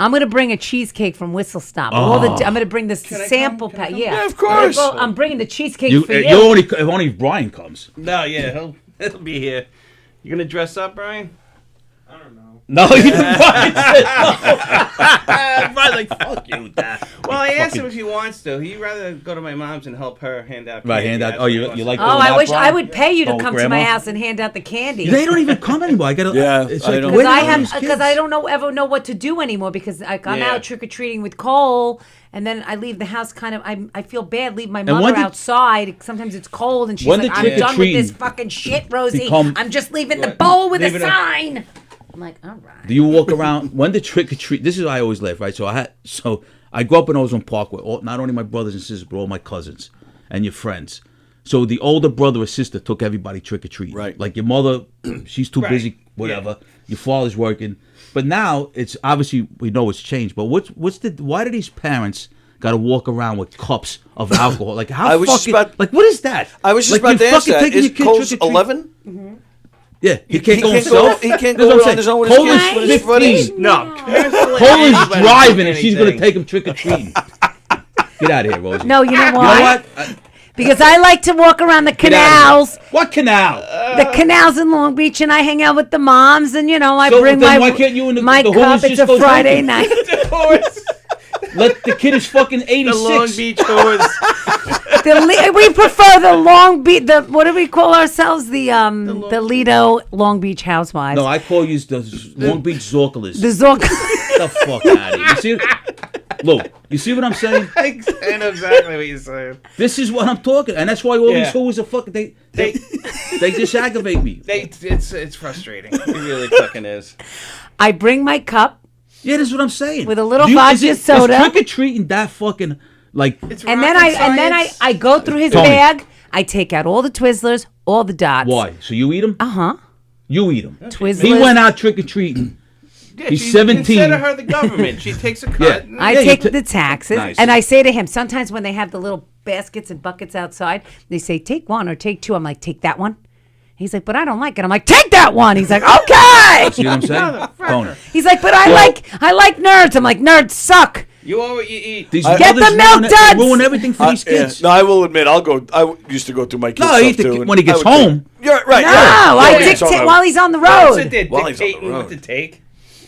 I'm gonna bring a cheesecake from Whistle Stop. I'm gonna bring this sample pack. Yeah, of course. I'm bringing the cheesecake you for you. you only if only Brian comes. No, yeah, he'll be here. You gonna dress up, Brian? No, even Brian said no. Brian's like, fuck you with that. Well, I asked him if he wants to. He'd rather go to my mom's and help her hand out. Right, candy. hand out. That's Oh, you what he like? Oh, doing I that, wish Brian? I would pay you to Oh, come to Grandma? my house and hand out the candy. They don't even come anymore. I gotta. Yeah, it's I like, don't- where Because are these because kids? I don't ever know what to do anymore because I'm Yeah. out trick or treating with Cole, and then I leave the house kind of. I feel bad. Leave my when mother did- outside. Sometimes it's cold, and she's when like, did "I'm done with trick-or-treating this fucking shit, Rosie. become- I'm just leaving the bowl with a Leave it up. sign." I'm like, "All right." Do you walk around when the trick or treat? This is I always laugh, right? So I grew up in Ozone Park with not only my brothers and sisters but all my cousins and your friends. So the older brother or sister took everybody trick or treating. Right. Like your mother, she's too Right. busy, whatever. Your father's working, but now it's obviously we know it's changed. But why do these parents got to walk around with cups of alcohol? Like how I was just fucking about- like what is that? I was just Like, about to you're ask fucking that. taking Is your kid Cole's trick-or-treat? 11? Yeah, he can't can't go go- himself. he can't That's go what I'm on his saying. own with his Cole kids is when it's 15. No, parents don't let Cole is anybody do driving and she's going to anything. take him trick or treating. Get out of here, Rosie. No, you know You know why? what? Because I like to walk around the Get out of canals. here. What canal? The canals in Long Beach, and I hang out with the moms, and I So bring then my why can't you and the my horse cup. It's just a go Friday drinking? night. Let the kid is fucking 86. The Long Beach whores. We prefer the Long Beach. What do we call ourselves? The Lido Long Beach housewives. No, I call you the Long Beach Zorkalas. The Zork. Get the fuck out of here. You see? Look, you see what I'm saying? I know exactly what you're saying. This is what I'm talking, and that's why all Yeah. these whores are fucking. They just aggravate me. It's frustrating. It really fucking is. I bring my cup. Yeah, that's what I'm saying. With a little Do you- vodka is it- soda. Is trick or treating that fucking like? And then I go through his Tony. bag. I take out all the Twizzlers, all the dots. Why? So you eat them? Uh-huh. You eat them. Twizzlers. He went out trick or treating. Yeah, He's you 17. Consider her the government. She takes a cut. Yeah. I take the taxes, Nice. and I say to him, sometimes when they have the little baskets and buckets outside, they say, take one or take two. I'm like, take that one. He's like, but I don't like it. I'm like, take that one. He's like, okay. See what I'm saying? Tony. He's like, but I like nerds. I'm like, nerds suck. You eat. These Get mothers the milk duds. ruin everything for these kids. No, I will admit, I used to go through my kids' No, stuff he too. and when he gets I would home. take- You're right. No, yeah. I Yeah, it's on dictate the- while he's on the That's road. what they're While he's on the dictating what road. to take.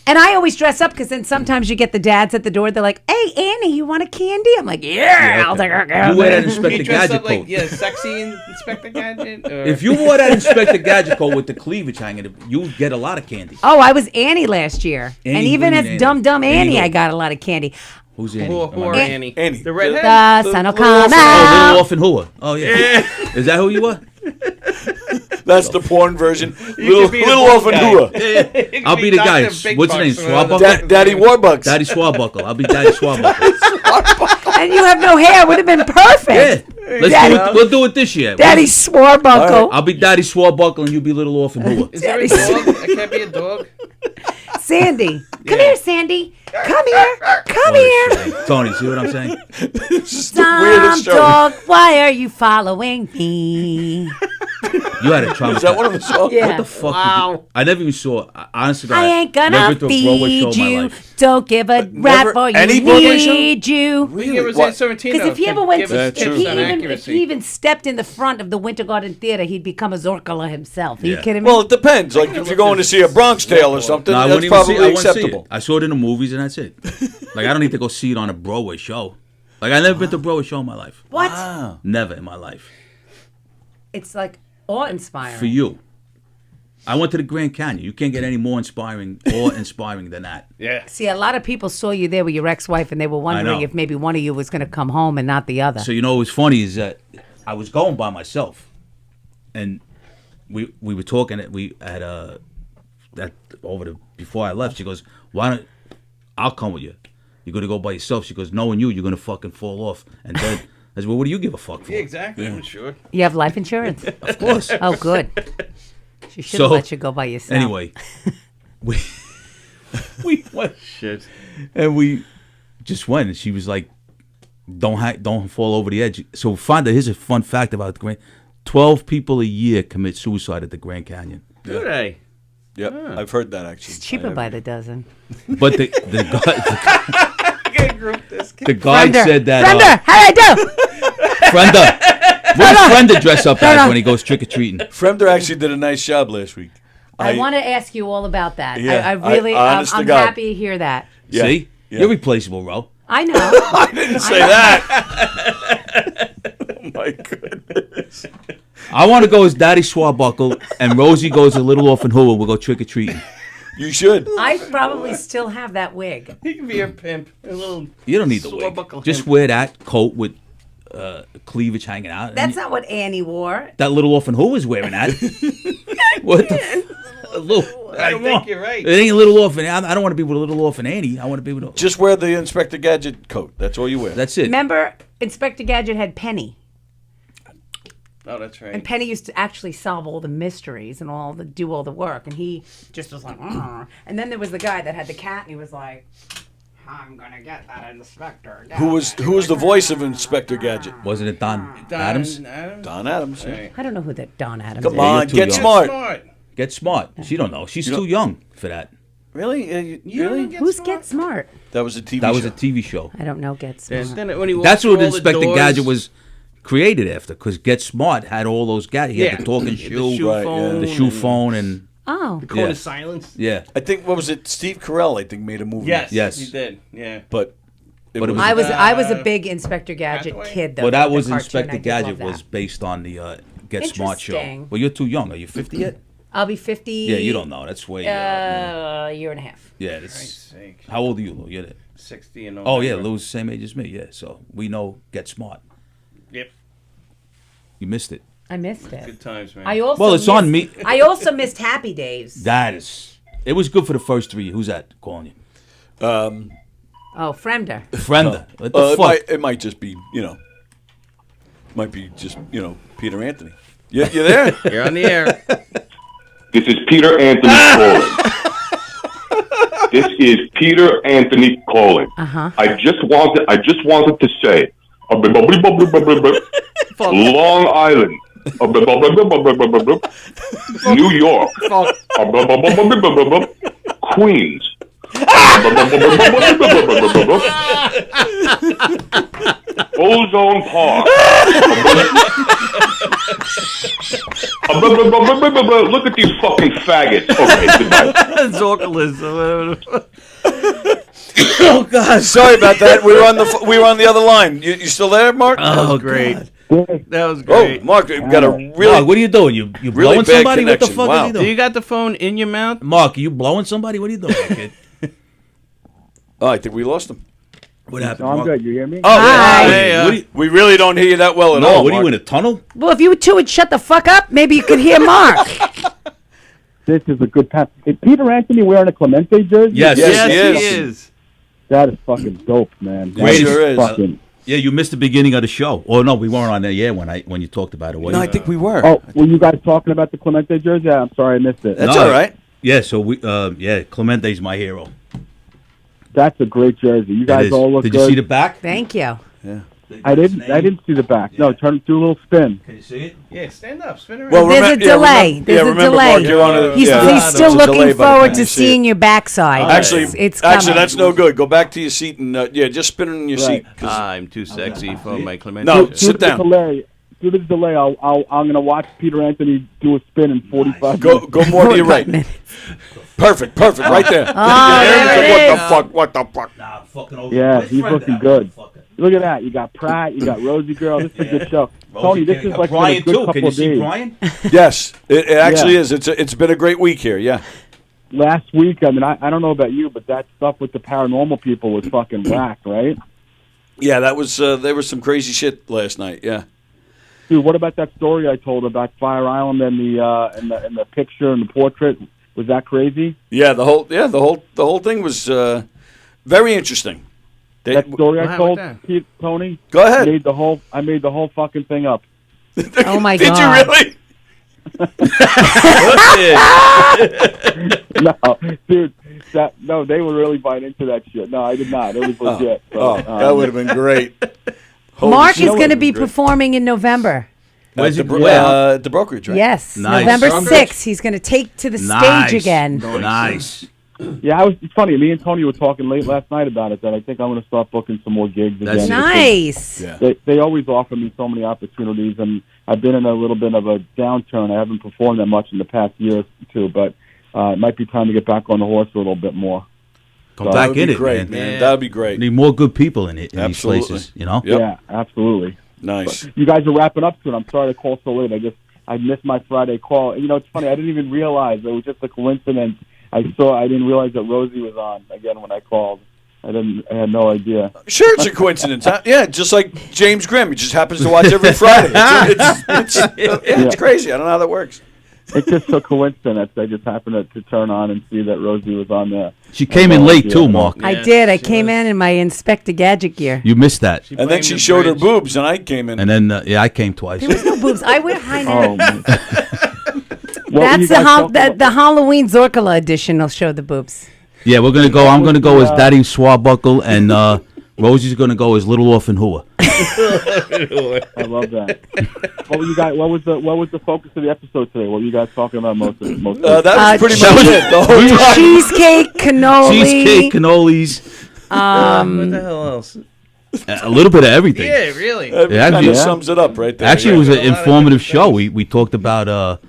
And I always dress up because then sometimes you get the dads at the door. They're like, hey, Annie, you want a candy? I'm like, yeah. I was like, okay. You wear that You Inspector dress Gadget up like coat. sexy Inspector Gadget. Or... If you wore that Inspector Gadget coat with the cleavage hanging, you'd get a lot of candy. Oh, I was Annie last year. Annie, and even who as Annie? Dumb Annie Annie, who? I got a lot of candy. Who's Annie? Who are Annie? Annie. The redhead? The sun will come Oh, out. Little Orphan Hua. Oh, yeah. Is that who you were? That's the porn version. You could be the Little bald Orphan guy. Hua. I'll be the guy. What's his name? Swarbuckle? Daddy Warbucks. Daddy Swarbuckle. I'll be Daddy Swarbuckle. And you have no hair. Would have been perfect. Yeah. We'll do it this year. Daddy Swarbuckle. I'll be Daddy Swarbuckle and you be Little Orphan Hua. Is there a dog? I can't be a dog. Sandy. Come here, Sandy. Come here. Come here. Tony, see what I'm saying? This is the Some weirdest show. dog, why are you following me? You had a trauma. Is that one of the songs? Yeah. What the fuck? Wow. I never even saw. Honestly, I ain't gonna feed you. Don't give a rat for you. any Broadway show? Need you. We give Roseanne Sorrentino. Because if he ever went, That's if true. he even stepped in the front of the Winter Garden Theater, he'd become a Zorkala himself. Are you Yeah. kidding me? Well, it depends. Like if you're going to see a Bronx Tale or something, No, I that's wouldn't even see it. probably I wouldn't see acceptable. it. I saw it in the movies and that's it. Like I don't need to go see it on a Broadway show. Like I never been to a Broadway show in my life. What? Wow. Never in my life. It's like awe-inspiring. For you. I went to the Grand Canyon. You can't get any more inspiring than that. Yeah. See, a lot of people saw you there with your ex-wife, and they were wondering know. if maybe one of you was going to come home and not the other. So you know what's funny is that I was going by myself, and we were talking. We had that before I left. She goes, "Why don't I'll come with you? You're gonna go by yourself." She goes, "Knowing you're gonna fucking fall off." And then I said, "Well, what do you give a fuck for?" Yeah, exactly. I'm sure. You have life insurance? Of course. Oh, good. She should have let you go by yourself. Anyway, we went. Shit. And we just went, and she was like, "Don't fall over the edge." So here's a fun fact about the Grand: 12 people a year commit suicide at the Grand Canyon. Do they? Yep, I've heard that actually. It's cheaper by the dozen. But the guy Frender. said that. Frender, how do I do? Frender. What does Frender dress up as when he goes trick or treating? Frender actually did a nice job last week. I want to ask you all about that. Yeah, I really, honest to I'm God. happy to hear that. Yeah. See, Yeah. you're replaceable, Ro. I know. I didn't say that. Oh my goodness. I want to go as Daddy Swarbuckle, and Rosie goes a little orphan who we'll go trick or treating. You should. I probably still have that wig. He can be a pimp. A little. You don't need the wig. Just wear that coat with cleavage hanging out. That's not what Annie wore. That little orphan who was wearing that. What the? I think you're right. It ain't a little orphan. I don't want to be with a little orphan Annie. I want to be with. Just wear the Inspector Gadget coat. That's all you wear. That's it. Remember, Inspector Gadget had Penny. Oh, that's right. And Penny used to actually solve all the mysteries and do all the work. And he just was like, "Arr." And then there was the guy that had the cat, and he was like, "I'm gonna get that inspector." Who was the voice of Inspector Gadget? Wasn't it Don Adams? Don Adams. Yeah. I don't know who that Don Adams Come is. on, you're too get young. smart. Get smart. She don't know. She's too young for that. Really? Who's Get Smart? That was a TV That show. was a TV show. I don't know Get Smart. Then when he That's walked what through all the Inspector doors- Gadget was created after, because Get Smart had all those gadgets. He had Yeah. the talking The shoe, shoe phone the shoe and- phone, and Oh. The Code of Silence. Yeah. I think, what was it? Steve Carell, I think, made a movie. Yes, he did. Yeah. But it was I was a big Inspector Gadget kid, though. Well, that the was cartoon. I Inspector did Gadget love was that. based on the Get Smart show. Interesting. Well, you're too young. Are you 50 yet? I'll be 50. Yeah, you don't know. That's way. A year and a half. Yeah, that's. How old are you, Lou? You're 60 and Oh yeah, November. Lou's the same age as me. Yeah, so we know Get Smart. Yep. You missed it. I missed it. Good times, man. I also Well, it's on me. I also missed Happy Days. That is. It was good for the first 3. Who's that calling you? Oh, Fremder. Frenda. What the fuck? It might just be, Peter Anthony. You there? You're on the air. This is Peter Anthony calling. This is Peter Anthony calling. Uh-huh. I just wanted to say, Long Island, New York, Queens, Ozone Park. Look at these fucking faggots. Okay, goodbye. Oh God! Sorry about that. We were on the other line. You still there, Mark? Oh, great. That was great. Oh, Mark, you've got a really. Mark, what are you doing? You really blowing bad somebody? What the connection. fuck Wow. are you Do doing? you got the phone in your mouth? Mark, are you blowing somebody? What are you doing, kid? Oh, I think we lost him. What happened? No, I'm Mark? good. You hear me? Oh, Hi. hey, we really don't hear you that well at No, all. what are you Mark. in a tunnel? Well, if you two would shut the fuck up, maybe you could hear Mark. This is a good pass. Is Peter Anthony wearing a Clemente jersey? Yes, Yes, he is. That is fucking dope, man. That Great. Sure is. Fucking, Yeah, you missed the beginning of the show. Oh no, we weren't on there yet when you talked about it. No, I think we were. oh, were you guys talking about the Clemente jersey? I'm sorry, I missed it. That's No. all right. Yeah, so we Clemente's my hero. That's a great jersey. You It guys is. all look Did good. you see the back? Thank you. Yeah. I didn't see the back. Yeah. No, do a little spin. Can you see it? Yeah, stand up, spin around. Well, there's a delay. There's a delay. Mark, he's still looking forward to seeing your backside. Actually, it's coming. that's no good. Go back to your seat and just spin in your seat. I'm too sexy for my Clemente. No, sit down. Due to the delay, I'm going to watch Peter Anthony do a spin in 45 minutes. Go more to your right. Perfect, right there. What the fuck? Nah, fucking over. Yeah, he's looking good. Look at that. You got Pratt, you got Rosie Girl. This is a good show. Tony, this is like Brian a good too. couple Can you of see days. Brian? Yes, it actually is. It's been a great week here, yeah. Last week, I mean, I don't know about you, but that stuff with the paranormal people was fucking whack, right? Yeah, that was there was some crazy shit last night, yeah. Dude, what about that story I told about Fire Island and the picture and the portrait? Was that crazy? Yeah, the whole thing was very interesting. That story I told Tony. Go ahead. I made the whole fucking thing up. Oh my God! Did you really? No, dude. They were really buying into that shit. No, I did not. It was legit. That would have been great. Mark is going to be performing in November. At the brokerage, right? Yes, nice. November 6th. He's going to take to the stage again. Nice. Yeah, it's funny. Me and Tony were talking late last night about it. That I think I'm going to start booking some more gigs again. That's nice. Yeah. They always offer me so many opportunities, and I've been in a little bit of a downturn. I haven't performed that much in the past year or two, but it might be time to get back on the horse a little bit more. Come back in it, man. man. That'd be great. Need more good people in it in these places, you know? Yep. Yeah, absolutely. Nice. But you guys are wrapping up soon. I'm sorry to call so late. I missed my Friday call. You know, it's funny. I didn't even realize. It was just a coincidence. I didn't realize that Rosie was on again when I called. I had no idea. Sure, it's a coincidence. Huh? Yeah, just like James Grimm. He just happens to watch every Friday. It's crazy. I don't know how that works. It's just a coincidence. I just happened to turn on and see that Rosie was on there. She came in late too, Mark. I did. I came in my Inspector Gadget gear. You missed that. And then she showed her boobs, and I came in. And then, I came twice. There was no boobs. I wear high neck. That's the Halloween Zorkala edition. Will show the boobs. Yeah, we're gonna go. I'm gonna go as Daddy Swarbuckle, and Rosie's gonna go as Little Orphan Hua. I love that. What was the focus of the episode today? What were you guys talking about most of it? That was pretty much it. The whole time. Cheesecake, cannoli. Cannolis. What the hell else? A little bit of everything. Yeah, really. It kind of sums it up right there. Actually, it was an informative show. We talked about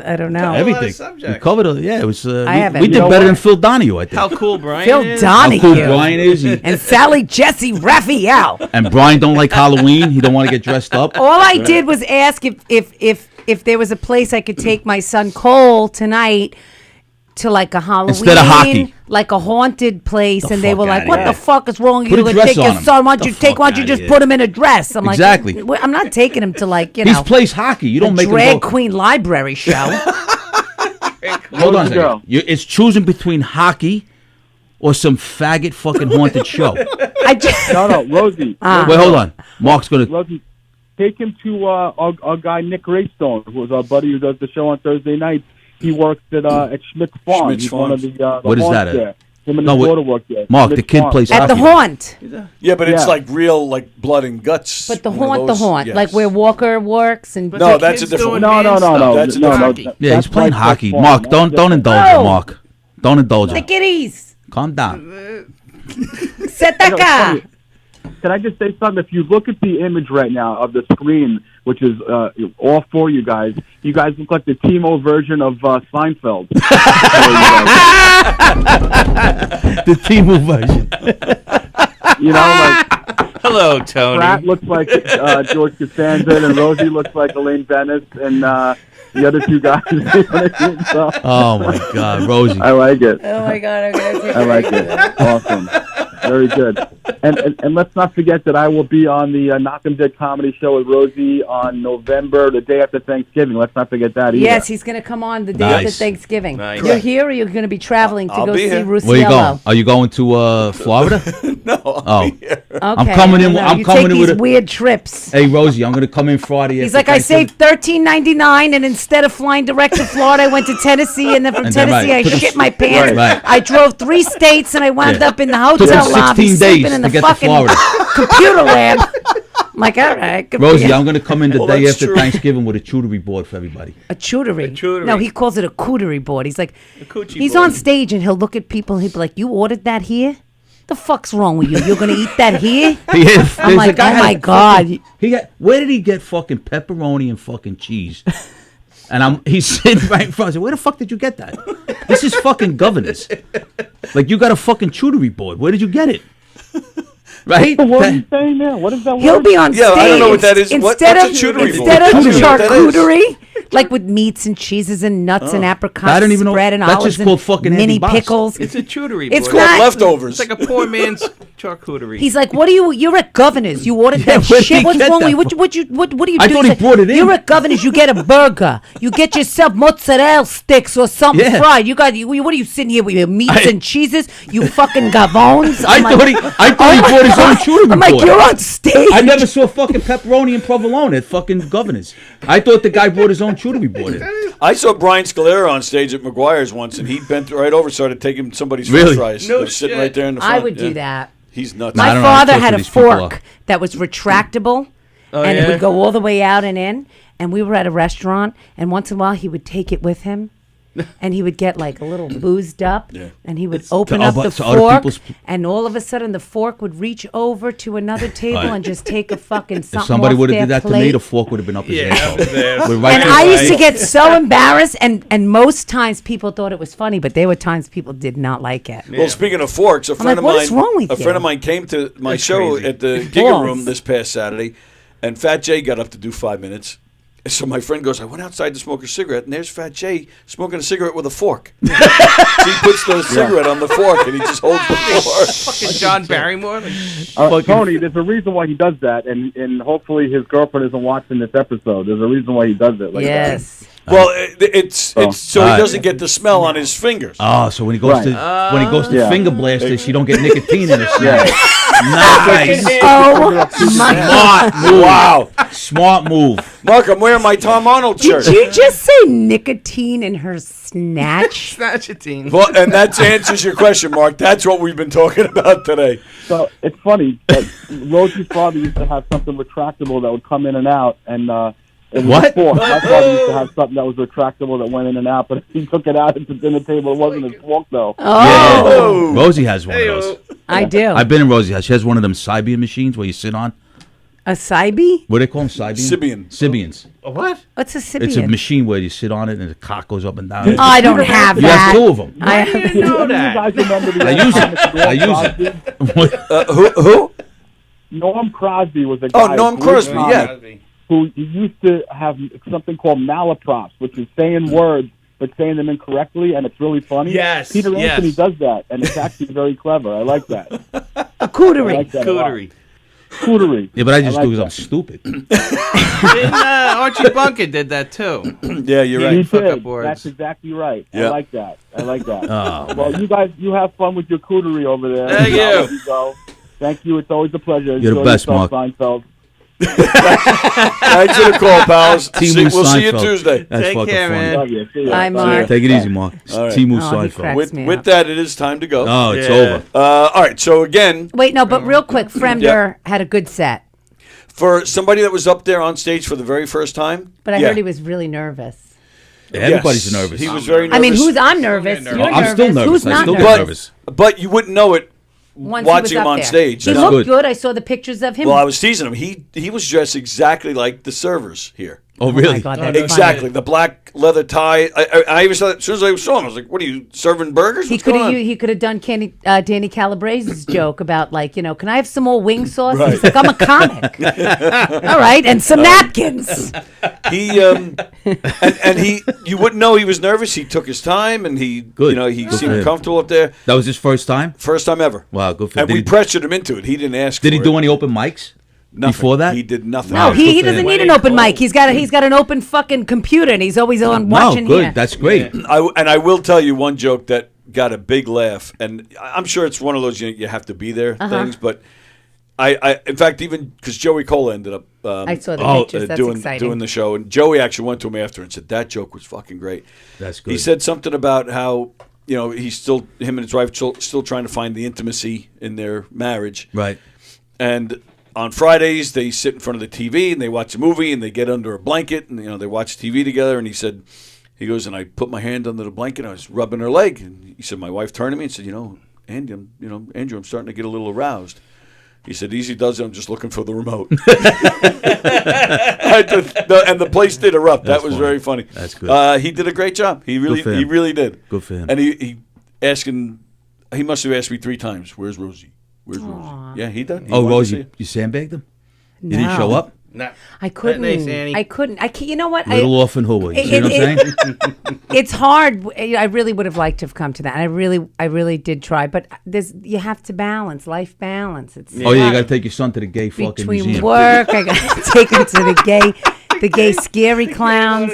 I don't know. everything. We covered it was. I we did better than Phil Donahue, I think. How cool Brian Phil is. Donahue. How cool Brian is. And Sally Jesse Raphael. And Brian don't like Halloween. He don't want to get dressed up. All I did was ask if there was a place I could take my son Cole tonight to like a Halloween, instead of hockey, like a haunted place, and they were like, "What the fuck is wrong with Put you? a Let's dress take your on him. son. Why don't you just put him in a dress?" I'm Exactly. like, I'm not taking him to like He plays hockey. You don't make him drag go. queen library show. Hold on a second. It's choosing between hockey or some faggot fucking haunted show. No, Rosie. Wait, hold on. Mark's gonna. Rosie, take him to our guy Nick Raystone, who is our buddy who does the show on Thursday nights. He works at Schmidt's Farm. He's one of the what is haunts that? There. Him and his daughter work there. Mark, Schmidt's the kid Farm. plays At hockey. the haunt. Yeah, but it's like real, like blood and guts. But the one of haunt, those- like where Walker works and. No, that's a different one. No. That's a different one. Yeah, he's playing hockey. Farm. Mark, don't indulge him, Mark. Don't indulge him. Take it easy. Calm down. Set that guy. Can I just say something? If you look at the image right now of the screen, which is all for you guys look like the Timo version of Seinfeld. The Timo version. You know, like hello, Tony. Pratt looks like George Costanza, and Rosie looks like Elaine Bennis, and the other two guys. So, Oh my God, Rosie. I like it. Oh my God, I'm gonna take I like it. Awesome. Very good. And let's not forget that I will be on the Knock 'em Dead comedy show with Rosie on November, the day after Thanksgiving. Let's not forget that either. Yes, he's going to come on the day after Thanksgiving. Nice. You're here, or you're going to be traveling to I'll go be see here. Rusiello? Where you going? Are you going to Florida? No. Okay. I'm coming in. I'm you coming take in these with weird trips. Hey Rosie, I'm gonna come in Friday. He's after like, I Thanksgiving. saved $13.99, and instead of flying direct to Florida, I went to Tennessee, and then from And then, Tennessee, right, I took shit a- my pants. Right. I drove 3 states, and I wound Yeah. up in the Took hotel him lobby, 16 sleeping days in to the get to fucking Florida. computer lab. I'm like, all right, good for Rosie, you. I'm gonna come in the Well, day that's after true. Thanksgiving with a charcuterie board for everybody. A charcuterie. charcuterie. No, he calls it a cooterie board. He's like, coochie he's board. on stage and he'll look at people and he'll be like, "You ordered that here? The fuck's wrong with you? You're gonna eat that here?" I'm like, oh my god. Where did he get fucking pepperoni and fucking cheese? And he's sitting right in front. I said, where the fuck did you get that? This is fucking Governor's. Like, you got a fucking charcuterie board. Where did you get it? Right? What are you saying there? What is that He'll word? be on stage. I don't know what that is. Instead What's of a charcuterie board? instead of I don't know what that is. charcuterie, like with meats and cheeses and nuts and apricots, I don't even know. spread and That's olives just called fucking and mini Andy Boss. pickles. It's a charcuterie. It's board. not- Leftovers. It's like a poor man's charcuterie. He's like, "What are you? You're at Governor's. You ordered Yeah, that where did shit. he What's get wrong that with you? What do you I do?" thought He's he like, brought it in. You're at Governor's. You get a burger. You get yourself mozzarella sticks or something Yeah. fried. You got. What are you sitting here with your meats and cheeses? You fucking gavones. I thought he brought his own charcuterie I'm like, board. you're on stage. I never saw fucking pepperoni and provolone at fucking Governor's. I thought the guy brought his own charcuterie board in. I saw Brian Scalera on stage at McGuire's once, and he bent right over, started taking somebody's Really? french fries. No They were sitting shit. right there in the front. I would Yeah. do that. He's nuts. I My don't know how father close had a these people are. fork that was retractable, Oh, and it yeah? would go all the way out and in. And we were at a restaurant, and once in a while he would take it with him, and he would get like a little boozed up, and he would open up the to other fork, people's- and all of a sudden the fork would reach over to another table Right. and just take a fucking something If somebody off would their have did that to plate. me, the fork would have been up his Yeah, asshole. up his ass. We're right And there. I used to get so embarrassed, and most times people thought it was funny, but there were times people did not like it. Well, speaking of forks, a friend like, of what mine, is wrong with a you? friend of mine came to my That's show crazy. at the Giga Balls. Room this past Saturday, and Fat Jay got up to do 5 minutes. So my friend goes, I went outside to smoke a cigarette, and there's Fat Jay smoking a cigarette with a fork. So he puts the cigarette on the fork, and he just holds the fork. Fucking John Barrymore. Tony, there's a reason why he does that, and hopefully his girlfriend isn't watching this episode. There's a reason why he does it like Yes. Well, it's so he Alright. doesn't get the smell on his fingers. Oh, so when he goes Right. to Yeah. finger blast this, you don't get nicotine in it. Yeah. Nice. Oh my God! Smart move. Wow. Smart move. Mark, I'm wearing my Tom Arnold shirt. Did you just say nicotine in her snatch? Snatch-a-tine. Well, and that answers your question, Mark. That's what we've been talking about today. So it's funny that Rosie's father used to have something retractable that would come in and out, and it was What? a fork. My father used to have something that was retractable that went in and out, but he took it out at the dinner table. It wasn't his fork though. Oh, Yeah. Rosie has one of those. I do. I've been in Rosie's house. She has one of them Sibian machines where you sit on. A Sibi? What do they call them? Sibian? Sibian. Sibians. A what? What's a Sibian? It's a machine where you sit on it and the cock goes up and down. I don't have You that. have two of them. I How do you know You that? guys remember the I use it. I use it. What? Who? Norm Crosby was a Oh, guy. Norm who Crosby, was yeah. comic Who used to have something called malaprops, which is saying words but saying them incorrectly, and it's really funny. Yes, Peter yes. Anthony does that, and it's actually very clever. I like that. A cooterie. I like that a lot. Cooterie. Cooterie. Yeah, but I just like do because that. I'm stupid. Didn't, Archie Bunker did that too. Yeah, you're He right. Fuck did. up words. That's exactly right. Yeah. I like that. I like that. Oh, Well, you guys, you have fun with your cooterie over there. Thank I'll you. let you go. Thank you. It's always a pleasure. You're the Enjoy best, yourself, Mark. Seinfeld. Thanks for the call, pals. Timu We'll see you Seinfeld. Tuesday. That's Take fucking care, funny. man. Love you. See ya. Bye, Mark. Take it easy, Mark. All right. Timu Oh, he Seinfeld. cracks With, me with up. that, it is time to go. Oh, it's Yeah. over. All right, so again, Wait, no, but real quick, Fremder had a good set, for somebody that was up there on stage for the very first time, but I yeah. heard he was really nervous. Everybody's Yes. nervous. He was very nervous. I mean, I'm nervous. nervous. You're I'm nervous. still nervous. Who's I not still nervous? get But, nervous. but you wouldn't know it Once watching he him was up on there. stage. He That's looked good. good. I saw the pictures of him. Well, I was teasing him. He was dressed exactly like the servers here. Oh, Oh my really? God, that's Exactly, funny. the black leather tie. I even saw that as soon as I saw him. I was like, "What are you serving burgers?" He What's could going on?" have he could have done Danny Calabrese's joke about like, you know, can I have some more wing sauce? Right. He's like, I'm a comic. All right, and some napkins. He and he, you wouldn't know he was nervous. He took his time, and he, Good. you know, he Good for seemed him. comfortable up there. That was his first time? First time ever. Wow, good for him. And we pressured him into it. He didn't ask. Did he for do it. any open mics Nothing. before that? He did nothing. No, he good for doesn't him. need an open mic. He's got an open fucking computer, and he's always on No, watching good. here. That's great. I will tell you one joke that got a big laugh, and I'm sure it's one of those you have to be there things. But I in fact, even because Joey Cola ended up I saw the pictures. That's exciting. doing the show, and Joey actually went to him after and said that joke was fucking great. That's good. He said something about how he's him and his wife still trying to find the intimacy in their marriage, right? And on Fridays they sit in front of the TV and they watch a movie and they get under a blanket and they watch TV together. And he goes, and I put my hand under the blanket and I was rubbing her leg, and he said my wife turned to me and said, Andy, Andrew, I'm starting to get a little aroused. He said, easy does it. I'm just looking for the remote. And the place did erupt. That was very funny. That's good. He did a great job. He really did. Good for him. And he must have asked me 3 times, where's Rosie? Where's Rosie? Yeah, he did. Rosie, you sandbagged him? No. You didn't show up? No. I couldn't. I can't. You know what? Little orphan Hoover. You see what I'm saying? It's hard. I really would have liked to have come to that. I really did try, but you have to balance, life balance. You got to take your son to the gay fucking between museum. work. I got to take him to the gay scary clowns.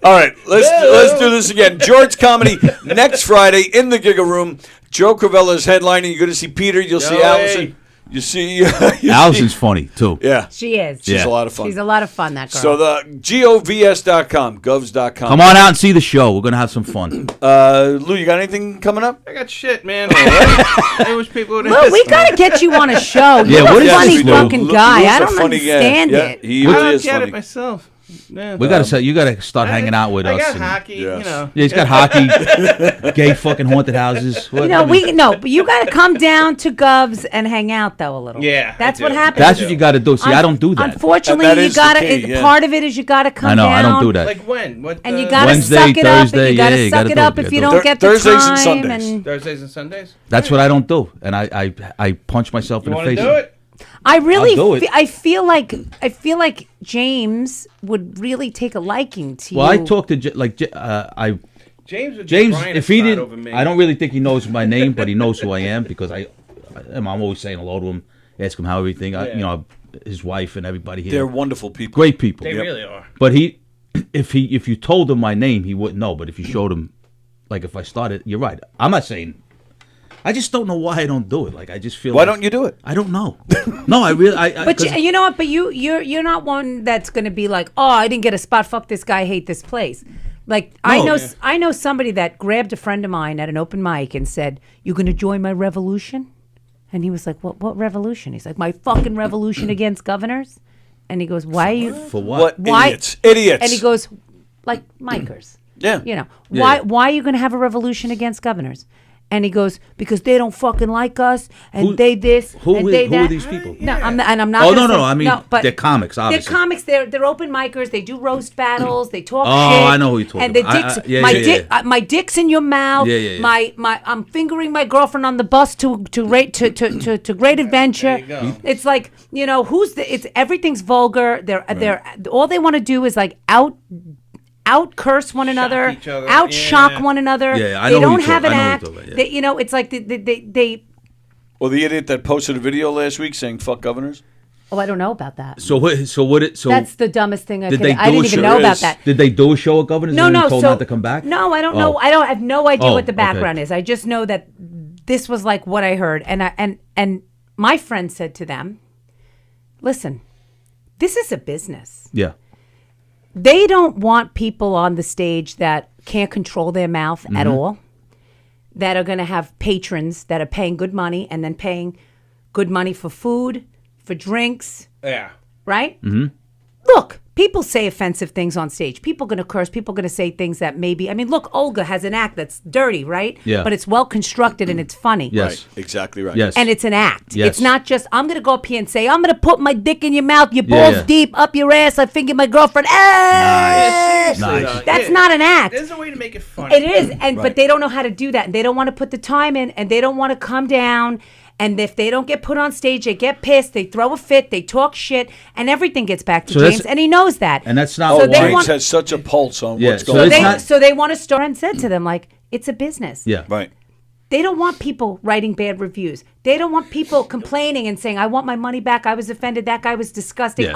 All right, let's do this again. George Comedy next Friday in the Giga Room. Joe Crivella's headlining. You're going to see Peter. You'll see Allison. You see, Allison's funny too. Yeah, she is. She's a lot of fun. She's a lot of fun. That girl. So the govs.com, govs.com. Come on out and see the show. We're gonna have some fun. Lou, you got anything coming up? I got shit, man. I wish people would. Lou, we gotta get you on a show. You're a funny fucking guy. I don't understand it. He really is I don't funny. get it myself. Yeah. We gotta say you gotta start hanging out with us. I got hockey, Yeah, he's got hockey, gay fucking haunted houses. But you gotta come down to Govs and hang out though a little. Yeah, that's what happens. That's what you gotta do. See, I don't do that. Unfortunately, you gotta. Part of it is you gotta come down. I know. I don't do that. Like when? And you gotta Wednesday, suck it Thursday, up. You gotta suck it up if you don't get the Thursdays time. and Sundays. Thursdays and Sundays. That's what I don't do, and I punch myself in the face. Do it? I really, I feel like James would really take a liking to you. Well, I talked to James. If he didn't, I don't really think he knows my name, but he knows who I am because I'm always saying hello to him, ask him how everything. His wife and everybody here. They're wonderful people. Great people. They really are. But if you told him my name, he wouldn't know. But if you showed him, like if I started, you're right. I'm not saying. I just don't know why I don't do it. Like I just feel. Why don't you do it? I don't know. No, I really. But you know what? But you're not one that's going to be like, oh, I didn't get a spot. Fuck this guy. Hate this place. Like I know somebody that grabbed a friend of mine at an open mic and said, "You going to join my revolution?" And he was like, "What revolution?" He's like, "My fucking revolution against governors." And he goes, "Why are you for what? Why idiots?" And he goes, "Like micers." Yeah. Why are you going to have a revolution against governors? And he goes, because they don't fucking like us, and they this, and they that. Who are these people? No, I'm not. Oh no! I mean, they're comics. Obviously, they're comics. They're open micers. They do roast battles. They talk shit. Oh, I know who you're talking about. And the dicks, my dick's in your mouth. Yeah. My I'm fingering my girlfriend on the bus to Great Adventure. It's like it's everything's vulgar. They're all they want to do is like out curse one another, out shock one another. Yeah, I they know don't have an act. Yeah. It's like they. Well, the idiot that posted a video last week saying "fuck governors." Oh, I don't know about that. So that's the dumbest thing I didn't even show? know about that. Did they do a show at governors? No. Told not to come back. No, I don't know. I have no idea what the background is. I just know that this was like what I heard, and my friend said to them, "Listen, this is a business." Yeah. They don't want people on the stage that can't control their mouth at all, that are going to have patrons that are paying good money and then paying good money for food, for drinks. Yeah. Right? Mm-hmm. Look, people say offensive things on stage. People are going to curse. People are going to say things that maybe... I mean, look, Olga has an act that's dirty, right? Yeah. But it's well constructed and it's funny. Yes. Right. Exactly right. Yes. And it's an act. Yes. It's not just, I'm going to go up here and say, I'm going to put my dick in your mouth, your balls deep, up your ass, I finger my girlfriend. Nice. That's not an act. There's a way to make it fun. It is, but they don't know how to do that. And they don't want to put the time in, and they don't want to come down. And if they don't get put on stage, they get pissed, they throw a fit, they talk shit, and everything gets back to James, and he knows that. And that's not why. James has such a pulse on what's going on. So they want to start and said to them, like, it's a business. Yeah. Right. They don't want people writing bad reviews. They don't want people complaining and saying, I want my money back, I was offended, that guy was disgusting,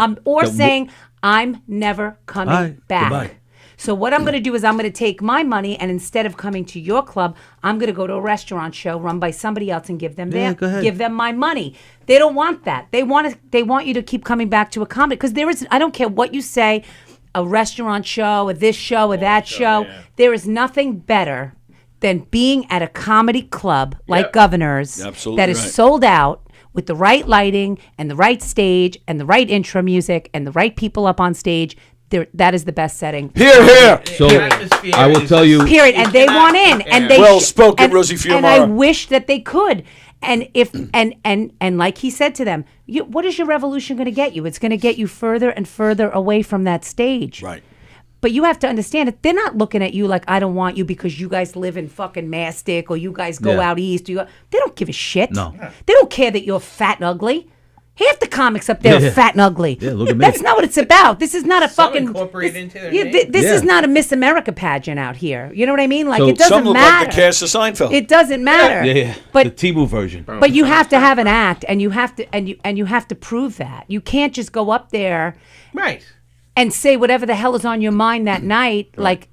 saying, I'm never coming back. Goodbye. So what I'm going to do is I'm going to take my money, and instead of coming to your club, I'm going to go to a restaurant show run by somebody else and give them give them my money. They don't want that. They want you to keep coming back to a comedy, because I don't care what you say, a restaurant show, or this show, or that show. Yeah. There is nothing better than being at a comedy club like Governor's that is sold out, with the right lighting and the right stage and the right intro music and the right people up on stage. That is the best setting. Here. So I will tell you. Period. And they want in, and they well spoken, Rosie Fiumara. And I wish that they could. And if and like he said to them, what is your revolution going to get you? It's going to get you further and further away from that stage. Right. But you have to understand it. They're not looking at you like, I don't want you because you guys live in fucking Mastic, or you guys go out east. They don't give a shit. No. They don't care that you're fat and ugly. Half the comics up there are fat and ugly. Yeah, look at me. That's not what it's about. This is not a fucking. Incorporate into their this is not a Miss America pageant out here. You know what I mean? Like, So it doesn't Some look matter. like the cast of Seinfeld. It doesn't matter. Yeah. But the Tebow version. But you have to have an act, and you have to prove that. You can't just go up there, right, and say whatever the hell is on your mind that night. Like.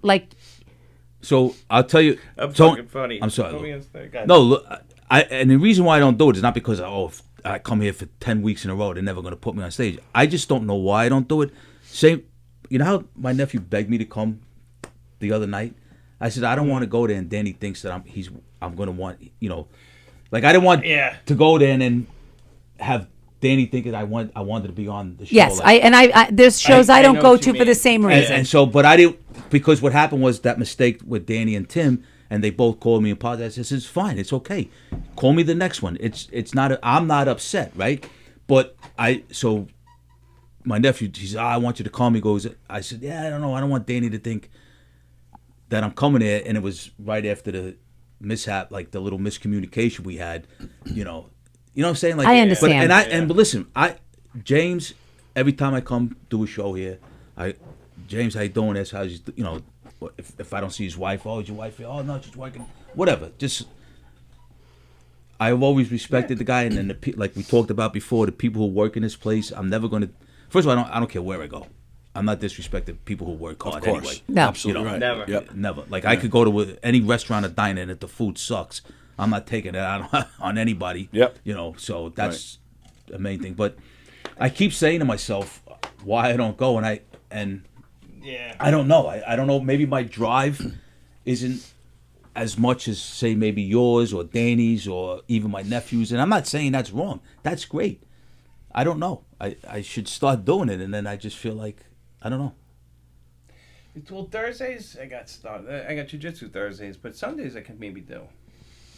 So I'll tell you. I'm fucking funny. I'm sorry. Put me on stage. Go ahead. No, look. And the reason why I don't do it is not because if I come here for 10 weeks in a row, they're never going to put me on stage. I just don't know why I don't do it. Same, you know how my nephew begged me to come the other night? I said I don't want to go there, and Danny thinks that I'm going to want, like I didn't want to go there and then have Danny thinking I wanted to be on the show. Yes, like, there's shows I don't go to for the same reason. And so, but I didn't, because what happened was that mistake with Danny and Tim. And they both called me and apologized. I said, it's fine. It's okay. Call me the next one. It's not. I'm not upset, right? But so my nephew, he said, I want you to call me. I said, yeah, I don't know. I don't want Danny to think that I'm coming there. And it was right after the mishap, like the little miscommunication we had. You know what I'm saying? Like, I understand. But listen, James, every time I come do a show here, James, how you doing? That's how you, if I don't see his wife, is your wife here? Oh, no, she's working. Whatever. Just, I've always respected the guy, and then like we talked about before, the people who work in this place, I'm never going to. First of all, I don't care where I go. I'm not disrespecting people who work hard anyway. No, absolutely right. Never. Yep. Never. Like I could go to any restaurant or diner, and if the food sucks, I'm not taking it out on anybody. Yep. So that's the main thing. But I keep saying to myself why I don't go, and. Yeah. I don't know. I don't know. Maybe my drive isn't as much as, say, maybe yours or Danny's or even my nephew's. And I'm not saying that's wrong. That's great. I don't know. I should start doing it. And then I just feel like, I don't know. Well, Thursdays, I got jiu-jitsu Thursdays, but Sundays I can maybe do.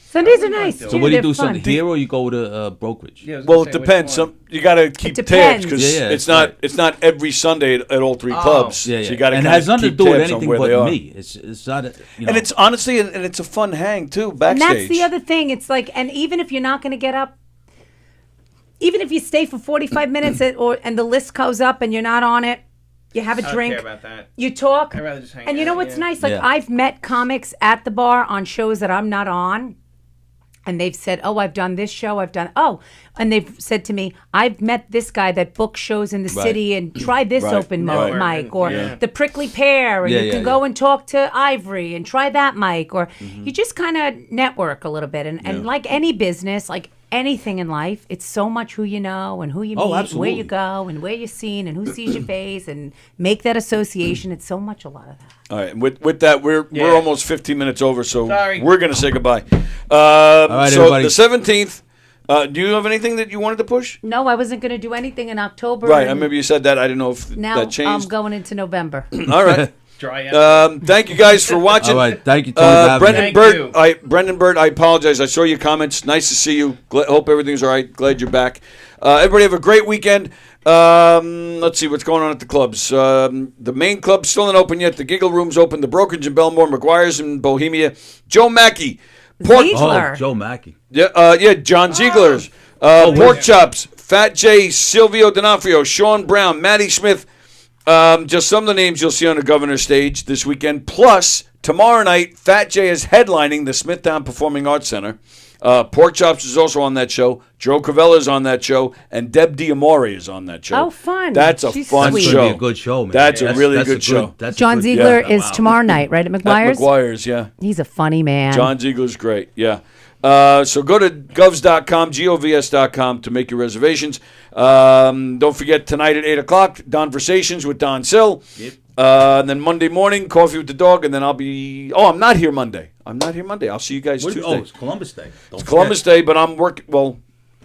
Sundays are nice. So what do you do Sunday? Here or you go to brokerage? Yeah, well, it depends. You got to keep tabs because it's not every Sunday at all three clubs. Yeah, yeah. So you got to. And it has nothing to do with anything but me. It's not. And it's honestly, and it's a fun hang too backstage. And that's the other thing. It's like, and even if you're not going to get up, even if you stay for 45 minutes and the list goes up and you're not on it, you have a drink. I don't care about that. You talk. I'd rather just hang out. And you know what's nice? Like I've met comics at the bar on shows that I'm not on. And they've said, I've done this show, and they've said to me, I've met this guy that books shows in the city and try this open mic, or the Prickly Pear, and you can go and talk to Ivory and try that mic, or you just kind of network a little bit. And like any business, like anything in life, it's so much who you know and who you meet, and where you go and where you're seen and who sees your face, and make that association. It's so much a lot of that. All right, with that, we're almost 15 minutes over, so we're going to say goodbye. All right, so everybody. The 17th, do you have anything that you wanted to push? No, I wasn't going to do anything in October. Right, and maybe you said that. I didn't know if now that changed. I'm going into November. All right. Thank you guys for watching. All right, thank you, Tony. Brendan Burt, I apologize. I saw your comments. Nice to see you. Hope everything's all right. Glad you're back. Everybody have a great weekend. Let's see what's going on at the clubs. The main club's still not open yet. The Giggle Room's open. The Brokerage in Belmore, McGuire's in Bohemia. Joe Mackey. Joe Mackey. Yeah, John Ziegler's. Pork Chops. Fat J, Silvio D'Onofrio, Sean Brown, Matty Smith. Just some of the names you'll see on the Governor's stage this weekend. Plus, tomorrow night, Fat J is headlining the Smithtown Performing Arts Center. Pork Chops is also on that show. Joe Cavella is on that show, and Deb Diamore is on that show. Oh, fun! That's a fun sweet. show. That's gonna be a good show, man. That's a really good show. John Ziegler is tomorrow night, right, at McGuire's? At McGuire's, yeah. He's a funny man. John Ziegler's great, yeah. So go to govs.com, govs.com to make your reservations. Don't forget, tonight at 8 o'clock, Donversations with Don Sill. Yep. And then Monday morning, Coffee with the Dog, and then I'll be... Oh, I'm not here Monday. I'll see you guys Tuesday. Oh, it's Columbus Day. It's Columbus Day, but I'm working... Well,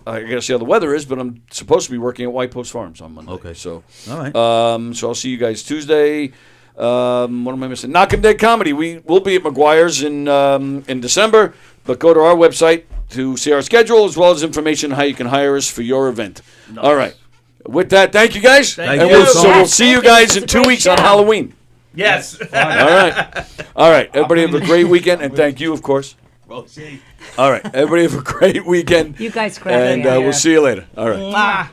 I gotta see how the weather is, but I'm supposed to be working at White Post Farms on Monday. Okay. So, all right. So I'll see you guys Tuesday. What am I missing? Knock 'em Dead Comedy. We will be at McGuire's in December, but go to our website to see our schedule as well as information on how you can hire us for your event. Nice. All right. With that, thank you guys. Thank and you. we'll see you guys in 2 weeks on Halloween. Yes. All right. All right. Everybody have a great weekend, and thank you, of course. Rosie. All right. Everybody have a great weekend. You guys crack me and up. we'll see you later. All right. Mwah.